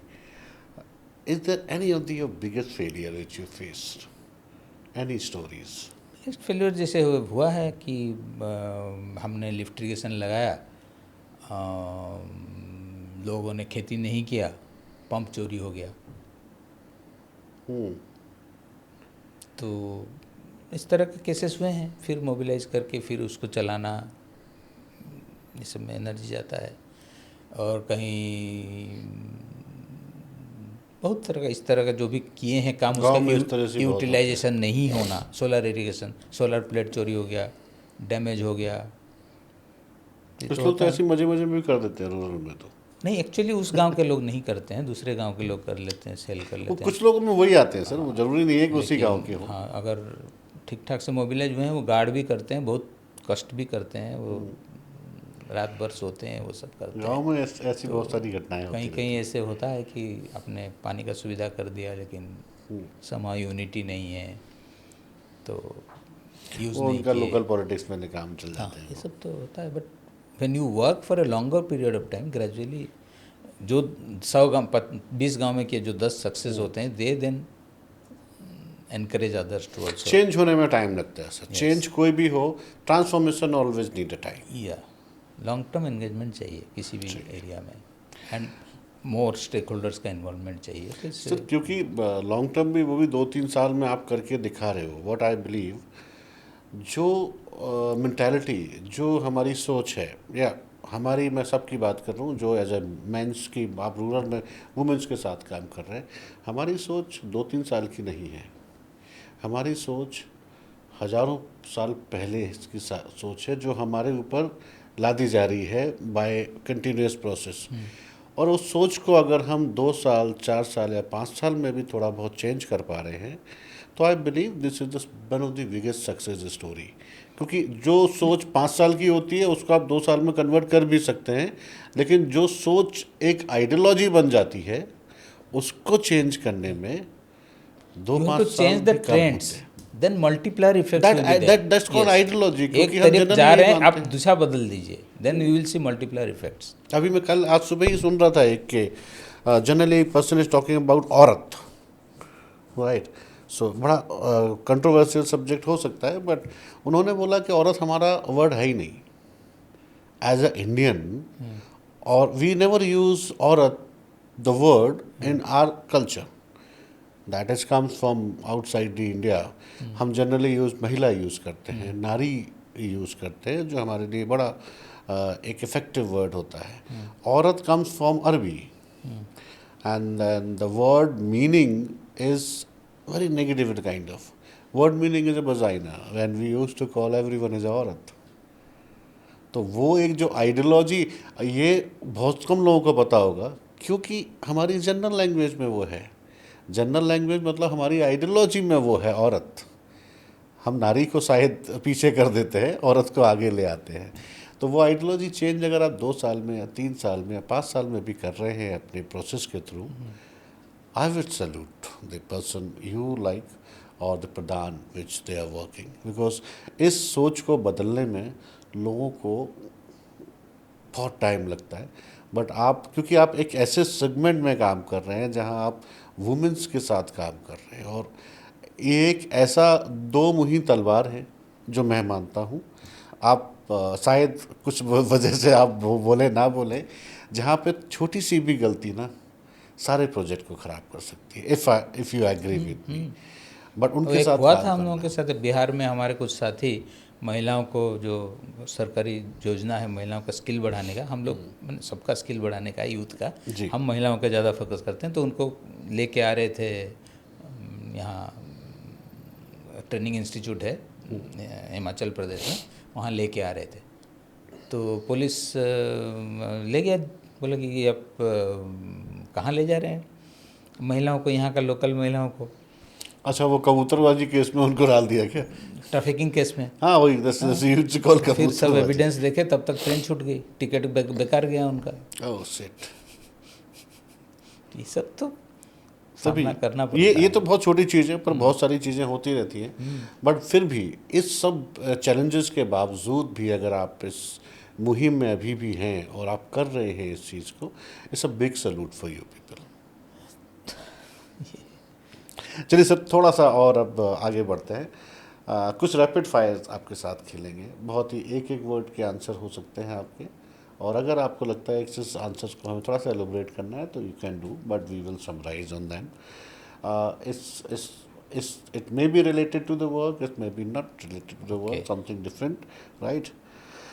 is there any of the your biggest failure which you faced? Any stories?
Failure जैसे हुआ है कि हमने लिफ्ट इरिगेशन लगाया, लोगों ने खेती नहीं किया, पंप चोरी हो गया. तो इस तरह के केसेस हुए हैं. फिर मोबिलाइज करके फिर उसको चलाना, इस में एनर्जी जाता है. और कहीं बहुत तरह का इस तरह का जो भी किए हैं काम, उसका यूटिलाइजेशन नहीं होना. सोलर इरिगेशन, सोलर प्लेट चोरी हो गया, डैमेज हो गया.
कुछ लोग तो ऐसे मजे मजे में भी कर देते हैं रूरल में. तो
नहीं, एक्चुअली उस गांव के लोग नहीं करते हैं, दूसरे गांव के लोग कर लेते हैं, सेल कर लेते हैं.
कुछ लोगों में वही आते हैं सर, वो जरूरी नहीं है कि उसी गांव के हो.
हाँ, अगर ठीक ठाक से मोबिलाइज हुए हैं, वो गार्ड भी करते हैं, बहुत कष्ट भी करते हैं, वो रात भर सोते हैं, वो सब करते हैं.
गाँव में ऐसी बहुत सारी घटनाएं होती
कहीं
हैं.
कहीं ऐसे होता है कि आपने पानी का सुविधा कर दिया, लेकिन समा यूनिटी नहीं है, तो यूज़
वो
नहीं
उनका
किए.
लोकल पॉलिटिक्स में काम चल
हाँ,
जाते हैं.
ये सब तो होता है. But when you work for a longer period of time, gradually जो 100 गाँव 20 गाँव में किए जो 10 सक्सेस होते हैं, they then encourage others to also.
Change होने में टाइम लगता है सर. चेंज कोई भी हो, transformation always need a time.
या लॉन्ग टर्म एंगेजमेंट चाहिए किसी भी एरिया में, एंड मोर स्टेक होल्डर्स का इन्वॉल्वमेंट चाहिए.
सर क्योंकि लॉन्ग टर्म भी वो भी 2-3 साल में आप करके दिखा रहे हो. व्हाट आई बिलीव, जो मेंटालिटी, जो हमारी सोच है, या हमारी, मैं सबकी बात कर रहा हूँ जो एज ए मेंस की, आप रूरल में वुमेंस के साथ काम कर रहे हैं, हमारी सोच 2-3 साल की नहीं है. हमारी सोच हज़ारों साल पहले की सोच है, जो हमारे ऊपर लादी जा रही है बाय कंटिन्यूस प्रोसेस. और उस सोच को अगर हम 2 साल, 4 साल या 5 साल में भी थोड़ा बहुत चेंज कर पा रहे हैं, तो I believe this is one of the biggest success story. क्योंकि जो सोच 5 साल की होती है उसको आप 2 साल में कन्वर्ट कर भी सकते हैं, लेकिन जो सोच एक आइडियोलॉजी बन जाती है, उसको चेंज करने में 2-5 साल
change the trends, then multiplier effect will be there.
That's called ideology.
एक तरफ जा रहे हैं, आप दिशा बदल दीजिए, then you will see multiplier effects.
अभी मैं कल आज सुबह ही सुन रहा था एक के, generally person is talking about औरत, राइट. सो बड़ा कंट्रोवर्शियल सब्जेक्ट हो सकता है, बट उन्होंने बोला कि औरत हमारा वर्ड है ही नहीं एज अ इंडियन, और वी नेवर यूज औरत the word in our culture. That is comes from outside the India. हम जनरली महिला यूज़ करते हैं, नारी यूज़ करते हैं, जो हमारे लिए बड़ा एक इफेक्टिव वर्ड होता है. औरत कम्स फ्रॉम अरबी, and the word meaning is very negative kind of. Word meaning is a vagina when we used to call everyone is औरत। तो वो एक जो आइडियोलॉजी, ये बहुत कम लोगों को पता होगा, क्योंकि हमारी जनरल लैंग्वेज में वो है। जनरल लैंग्वेज मतलब हमारी आइडियोलॉजी में वो है औरत। हम नारी को शायद पीछे कर देते हैं, औरत को आगे ले आते हैं। तो वो आइडियोलॉजी चेंज अगर आप 2 साल में या 3 साल में या 5 साल में भी कर रहे हैं अपने प्रोसेस के through, I would salute the person you like or the Pradhan which they are working, because इस सोच को बदलने में लोगों को बहुत टाइम लगता है। बट आप, क्योंकि आप एक ऐसे सेगमेंट में काम कर रहे हैं जहां आप वुमेन्स के साथ काम कर रहे हैं, और ये एक ऐसा दो मुही तलवार है जो मैं मानता हूँ। आप शायद कुछ वजह से आप बोले ना बोले, जहाँ पे छोटी सी भी गलती ना सारे प्रोजेक्ट को ख़राब कर सकती है। If you agree with me, but
तो
उनके
एक
साथ
हुआ
काम
था हम लोगों
करना।
के साथ बिहार में, हमारे कुछ साथी महिलाओं को, जो सरकारी योजना है महिलाओं का स्किल बढ़ाने का, हम लोग मैंने सबका स्किल बढ़ाने का, यूथ का,
जी।
हम महिलाओं का ज़्यादा फोकस करते हैं, तो उनको लेके आ रहे थे यहाँ ट्रेनिंग इंस्टीट्यूट है हिमाचल प्रदेश में, वहाँ लेके आ रहे थे। तो पुलिस ले गया, बोला कि ये आप कहाँ ले जा रहे हैं महिलाओं को, यहाँ का लोकल महिलाओं को।
अच्छा, वो कबूतरबाजी केस में उनको डाल दिया क्या?
ट्रैफिकिंग केस में।
हाँ, वही दस कॉल
फिर सब
कबूतरबाजी।
एविडेंस देखे, तब तक ट्रेन छूट गई, टिकट बेकार गया उनका।
Oh shit.
ये सब तो
तभी
सामना करना
ये
पड़ता
ये
है।
तो बहुत छोटी चीज़ है, पर बहुत सारी चीज़ें होती रहती हैं। बट फिर भी इस सब चैलेंजेस के बावजूद भी अगर आप इस मुहिम में अभी भी हैं और आप कर रहे हैं इस चीज़ को, it's a big salute for you people. चलिए सर, थोड़ा सा और अब आगे बढ़ते हैं। कुछ रैपिड फायर आपके साथ खेलेंगे। बहुत ही एक एक वर्ड के आंसर हो सकते हैं आपके, और अगर आपको लगता है कि इस आंसर्स को हमें थोड़ा सा एलोबरेट करना है तो you can do, but we will summarize on them. It may be related to the work, it may be not related to the work,
Okay.
something different, right?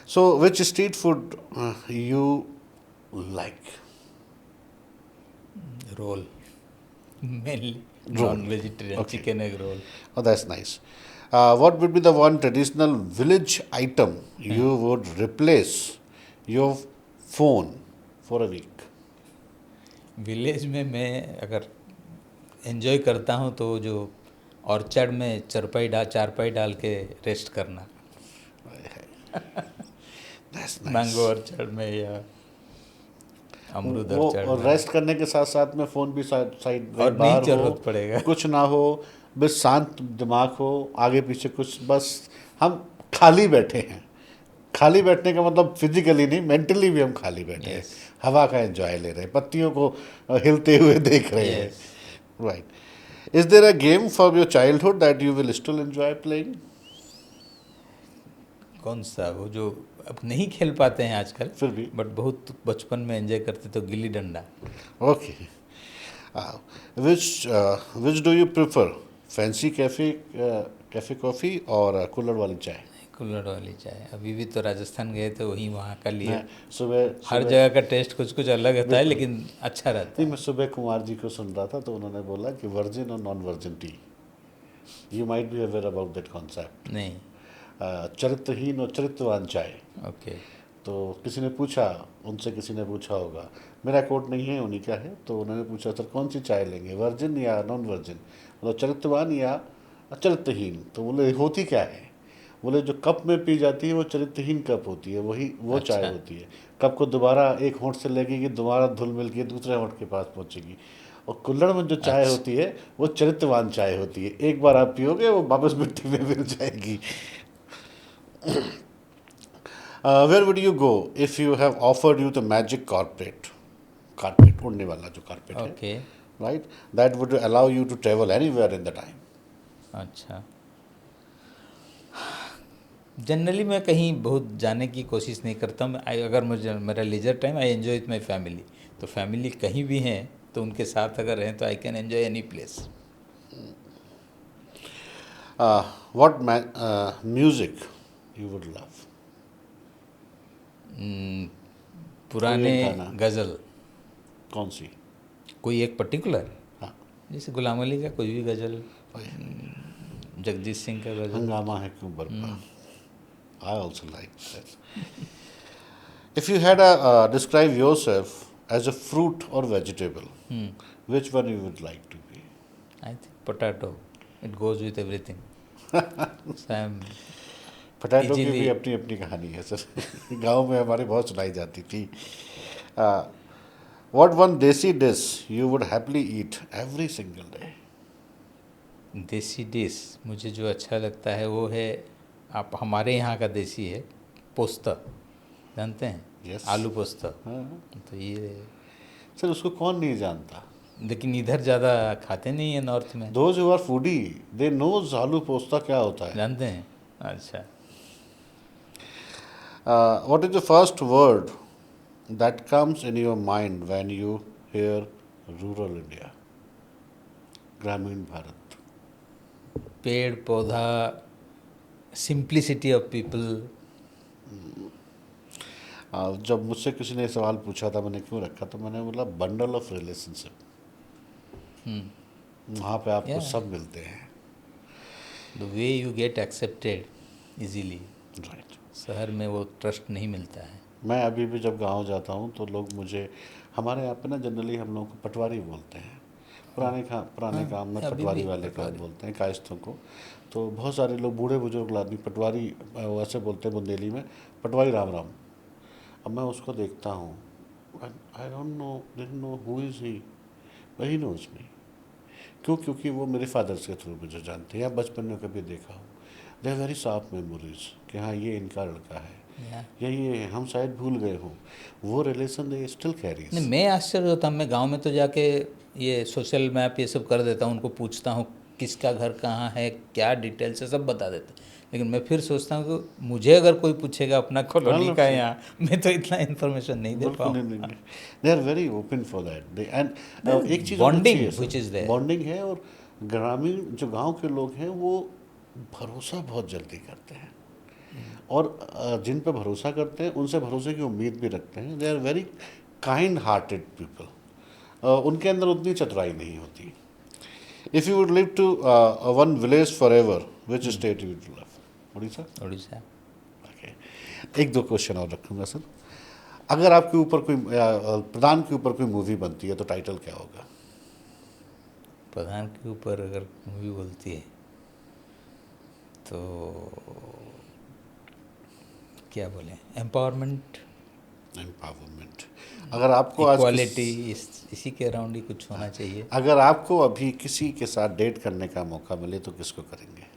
So, which street food you like?
Roll, mainly
Roll.
Non vegetarian,
Okay.
Chicken egg roll.
Oh, that's nice. What would be the one traditional village item you would replace your phone for a week?
Village में मैं अगर enjoy करता हूँ तो जो orchard में चारपाई डाल के रेस्ट करना,
That's
मैंगो ऑर्चर्ड में या अमरूद ऑर्चर्ड
वो
में।
रेस्ट करने के साथ साथ में फ़ोन भी साइड
और नहीं
बाहर
जरूरत पड़ेगा।
हो, कुछ ना हो, बस शांत दिमाग हो, आगे पीछे कुछ, बस हम खाली बैठे हैं। खाली बैठने का मतलब फिजिकली नहीं, मेंटली भी हम खाली बैठे हैं,
Yes.
हवा का एंजॉय ले रहे हैं, पत्तियों को हिलते हुए देख रहे हैं।
Yes.
Right. Is there a game from your childhood that you will still enjoy playing?
कौन सा, वो जो अब नहीं खेल पाते हैं आजकल,
फिर भी
बट बहुत बचपन में एंजॉय करते, तो gilli danda.
Okay. Which do you prefer, fancy cafe coffee और कुल्हड़ वाली चाय?
कुल्हड़ वाली चाय। अभी भी तो राजस्थान गए थे, वहीं वहाँ का लिए।
मैं सुबह
हर जगह का टेस्ट कुछ कुछ अलग होता है, लेकिन अच्छा रहता
नहीं,
है।
मैं सुबह कुमार जी को सुन रहा था, तो उन्होंने बोला कि वर्जिन और non virgin T, you might be aware about that concept.
नहीं।
चरित्रहीन और चरित्रवान चाय।
ओके।
तो किसी ने पूछा, उनसे किसी ने पूछा होगा, मेरा कोट नहीं है, उन्हीं का है, तो उन्होंने पूछा सर कौन सी चाय लेंगे, वर्जिन या नॉन वर्जिन, मतलब चरित्रवान या चरित्रहीन? तो बोले होती क्या है? बोले जो कप में पी जाती है वो चरित्रहीन कप होती है, वही वो चाय
अच्छा।
होती है। कप को दोबारा एक होंठ से लगेगी, दोबारा धुल मिल के दूसरे होंठ के पास पहुंचेगी। और कुल्हड़ में जो चाय
अच्छा।
होती है वो चरित्रवान चाय होती है, एक बार आप पियोगे वो वापस मिट्टी में मिल जाएगी। Where would you go if you have offered you the magic carpet, उड़ने वाला जो कारपेट है,
okay.
Right, that would allow you to travel anywhere in the time?
अच्छा, जनरली मैं कहीं बहुत जाने की कोशिश नहीं करता हूँ। अगर मुझे मेरा leisure time, I enjoy with my family. तो फैमिली कहीं भी हैं तो उनके साथ अगर हैं तो I can enjoy any place.
What music you would love?
पुराने
कोई एक गाना।
गज़ल,
कौन सी?
कोई एक पर्टिकुलर,
हाँ,
जैसे गुलाम अली का कोई भी गज़ल, जगजीत सिंह का गजल।
हंगामा है क्यों बरपा, I also like that. If you had describe your self as a fruit और vegetable, which one you would like to be?
I think potato, it goes with everything. So I am
potato की भी
easily.
अपनी अपनी कहानी है sir. गांव में हमारे बहुत सुनाई जाती थी। व्हाट वन देसी dish you would happily eat every single day?
देसी डिश मुझे जो अच्छा लगता है वो है, आप हमारे यहाँ का देसी है, पोस्ता, जानते हैं?
Yes.
आलू पोस्ता।
हाँ
तो ये,
सर, उसको कौन नहीं जानता?
लेकिन इधर ज़्यादा खाते नहीं है नॉर्थ में।
Those who are foodie they knows aloo posto क्या होता है।
जानते हैं? अच्छा।
What is the first word that comes in your mind when you hear rural India, ग्रामीण भारत?
पेड़ पौधा, सिंप्लिसिटी ऑफ पीपल।
जब मुझसे किसी ने सवाल पूछा था मैंने क्यों रखा, तो मैंने बोला बंडल ऑफ रिलेशनशिप। वहाँ पे आपको
Yeah.
सब मिलते हैं।
The way you get accepted easily,
right.
शहर में वो ट्रस्ट नहीं मिलता है।
मैं अभी भी जब गांव जाता हूँ तो लोग मुझे, हमारे यहाँ पे ना जनरली हम लोग को पटवारी बोलते हैं, पुराने काम में
अभी
पटवारी
भी
वाले काम
पटवारी।
बोलते हैं कायस्थों को। तो बहुत सारे लोग बूढ़े बुजुर्ग आदमी पटवारी वैसे बोलते हैं बुंदेली में, पटवारी राम राम। अब मैं उसको देखता हूँ, I don't know who is he, वही नोज मी। क्यों? क्योंकि वो मेरे फादर्स के थ्रू मुझे जानते हैं या बचपन में कभी देखा हो। They are very sharp memories कि हाँ ये इनका लड़का है
Yeah.
या ये हम शायद भूल गए हों, वो रिलेशन दे स्टिल
नहीं,
कैरीज।
मैं आश्चर्य होता हूँ, मैं गांव में तो जाके ये सोशल मैप ये सब कर देता हूँ, उनको पूछता हूँ किसका घर कहाँ है, क्या डिटेल्स है, सब बता देते हैं। लेकिन मैं फिर सोचता हूँ कि मुझे अगर कोई पूछेगा अपना कॉलोनी का यहाँ, मैं तो इतना इन्फॉर्मेशन नहीं दे
बिल्कुल
पाऊँ।
नहीं, they are very open for that. दे एंड एक चीज़ और
Bonding
अच्छी है
which is
सर,
there.
बॉन्डिंग है। और ग्रामीण जो गांव के लोग हैं वो भरोसा बहुत जल्दी करते हैं, और जिन पर भरोसा करते हैं उनसे भरोसे की उम्मीद भी रखते हैं। They are very kind hearted people. उनके अंदर उतनी चतुराई नहीं होती। If you would live to one village for ever, which state you would live? Orissa.
Orissa.
Okay, एक दो क्वेश्चन और रखूँगा सर। अगर आपके ऊपर कोई प्रधान के ऊपर कोई मूवी बनती है तो टाइटल क्या होगा?
प्रधान के ऊपर अगर मूवी बोलती है तो क्या बोले, एम्पावरमेंट,
एम्पावरमेंट। अगर आपको आज
इक्वालिटी, इसी के अराउंड ही कुछ होना चाहिए।
अगर आपको अभी किसी के साथ डेट करने का मौका मिले तो किसको करेंगे?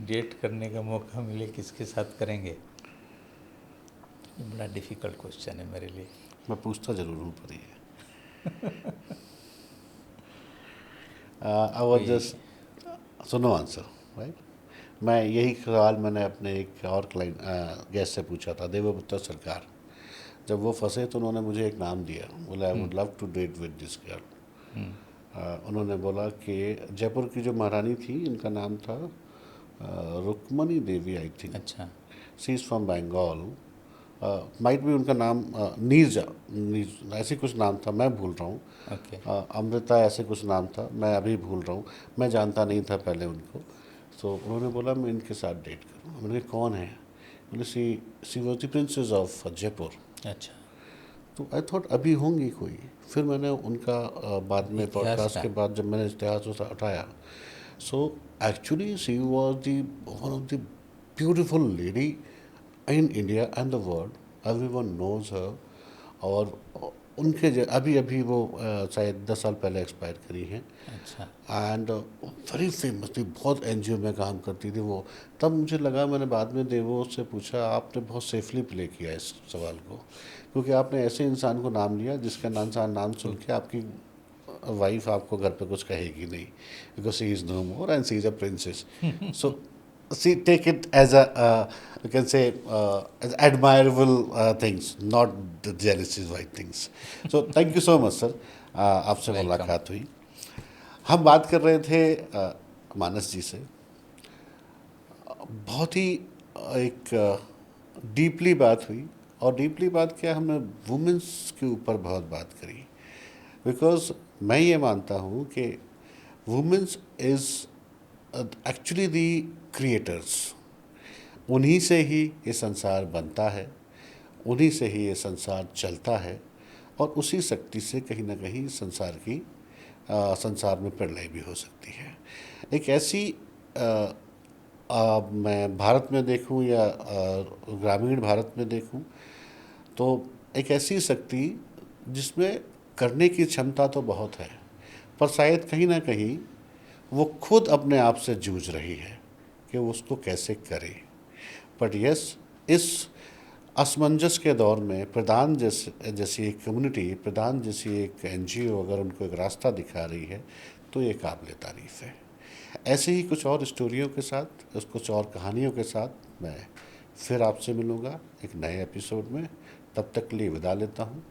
डेट करने का मौका मिले किसके साथ करेंगे, ये बड़ा डिफ़िकल्ट क्वेश्चन है मेरे लिए।
मैं पूछता जरूर हूँ पर ये आई वाज जस्ट सुनो आंसर राइट। मैं यही सवाल मैंने अपने एक और क्लाइंट गेस्ट से पूछा था, देवपुत्र सरकार। जब वो फंसे तो उन्होंने मुझे एक नाम दिया, बोला I would love to date with this girl. उन्होंने बोला कि जयपुर की जो महारानी थी इनका नाम था रुक्मणी देवी, आई थिंक।
अच्छा।
She is from Bengal, might भी उनका नाम नीरजा, ऐसे कुछ नाम था, मैं भूल रहा हूँ।
ओके।
अमृता ऐसे कुछ नाम था, मैं अभी भूल रहा हूँ, मैं जानता नहीं था पहले उनको। तो उन्होंने बोला मैं इनके साथ डेट करूँ। मैंने कहा कौन है? बोले she was the princess of Jaipur.
अच्छा।
तो आई थॉट अभी होंगी कोई। फिर मैंने उनका बाद में
इतिहास
पॉडकास्ट
का।
के बाद जब मैंने इतिहास उठाया, so actually she was the one of the beautiful lady in India and the world, everyone knows her. और उनके अभी अभी वो शायद 10 साल पहले एक्सपायर करी हैं।
अच्छा।
एंड वेरी फेमस थी, बहुत एनजीओ में काम करती थी वो। तब मुझे लगा, मैंने बाद में देवो से पूछा, आपने बहुत सेफली प्ले किया इस सवाल को, क्योंकि आपने ऐसे इंसान को नाम लिया जिसका नाम सुन के आपकी वाइफ आपको घर पे कुछ कहेगी नहीं, because she is no more and she is a princess. So see take it as a you can say as admirable things, not the jealousy white things. So thank you so much sir, आपसे मुलाकात हुई। हम बात कर रहे थे मानस जी से, बहुत ही एक डीपली बात हुई। और डीपली बात क्या, हमने वुमेंस के ऊपर बहुत बात करी, बिकॉज मैं ये मानता हूँ कि womens is actually the creators. उन्हीं से ही ये संसार बनता है, उन्हीं से ही ये संसार चलता है, और उसी शक्ति से कहीं ना कहीं संसार में प्रलय भी हो सकती है। एक ऐसी मैं भारत में देखूं या ग्रामीण भारत में देखूं, तो एक ऐसी शक्ति जिसमें करने की क्षमता तो बहुत है, पर शायद कहीं ना कहीं वो खुद अपने आप से जूझ रही है कि वो उसको कैसे करे। बट यस, इस असमंजस के दौर में प्रधान जैसी एक कम्युनिटी, प्रधान जैसी एक एनजीओ अगर उनको एक रास्ता दिखा रही है तो ये काबिल तारीफ़ है। ऐसे ही कुछ और स्टोरियों के साथ, कुछ और कहानियों के साथ मैं फिर आपसे मिलूँगा एक नए एपिसोड में। तब तक के लिए विदा लेता हूँ।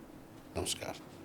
नमस्कार।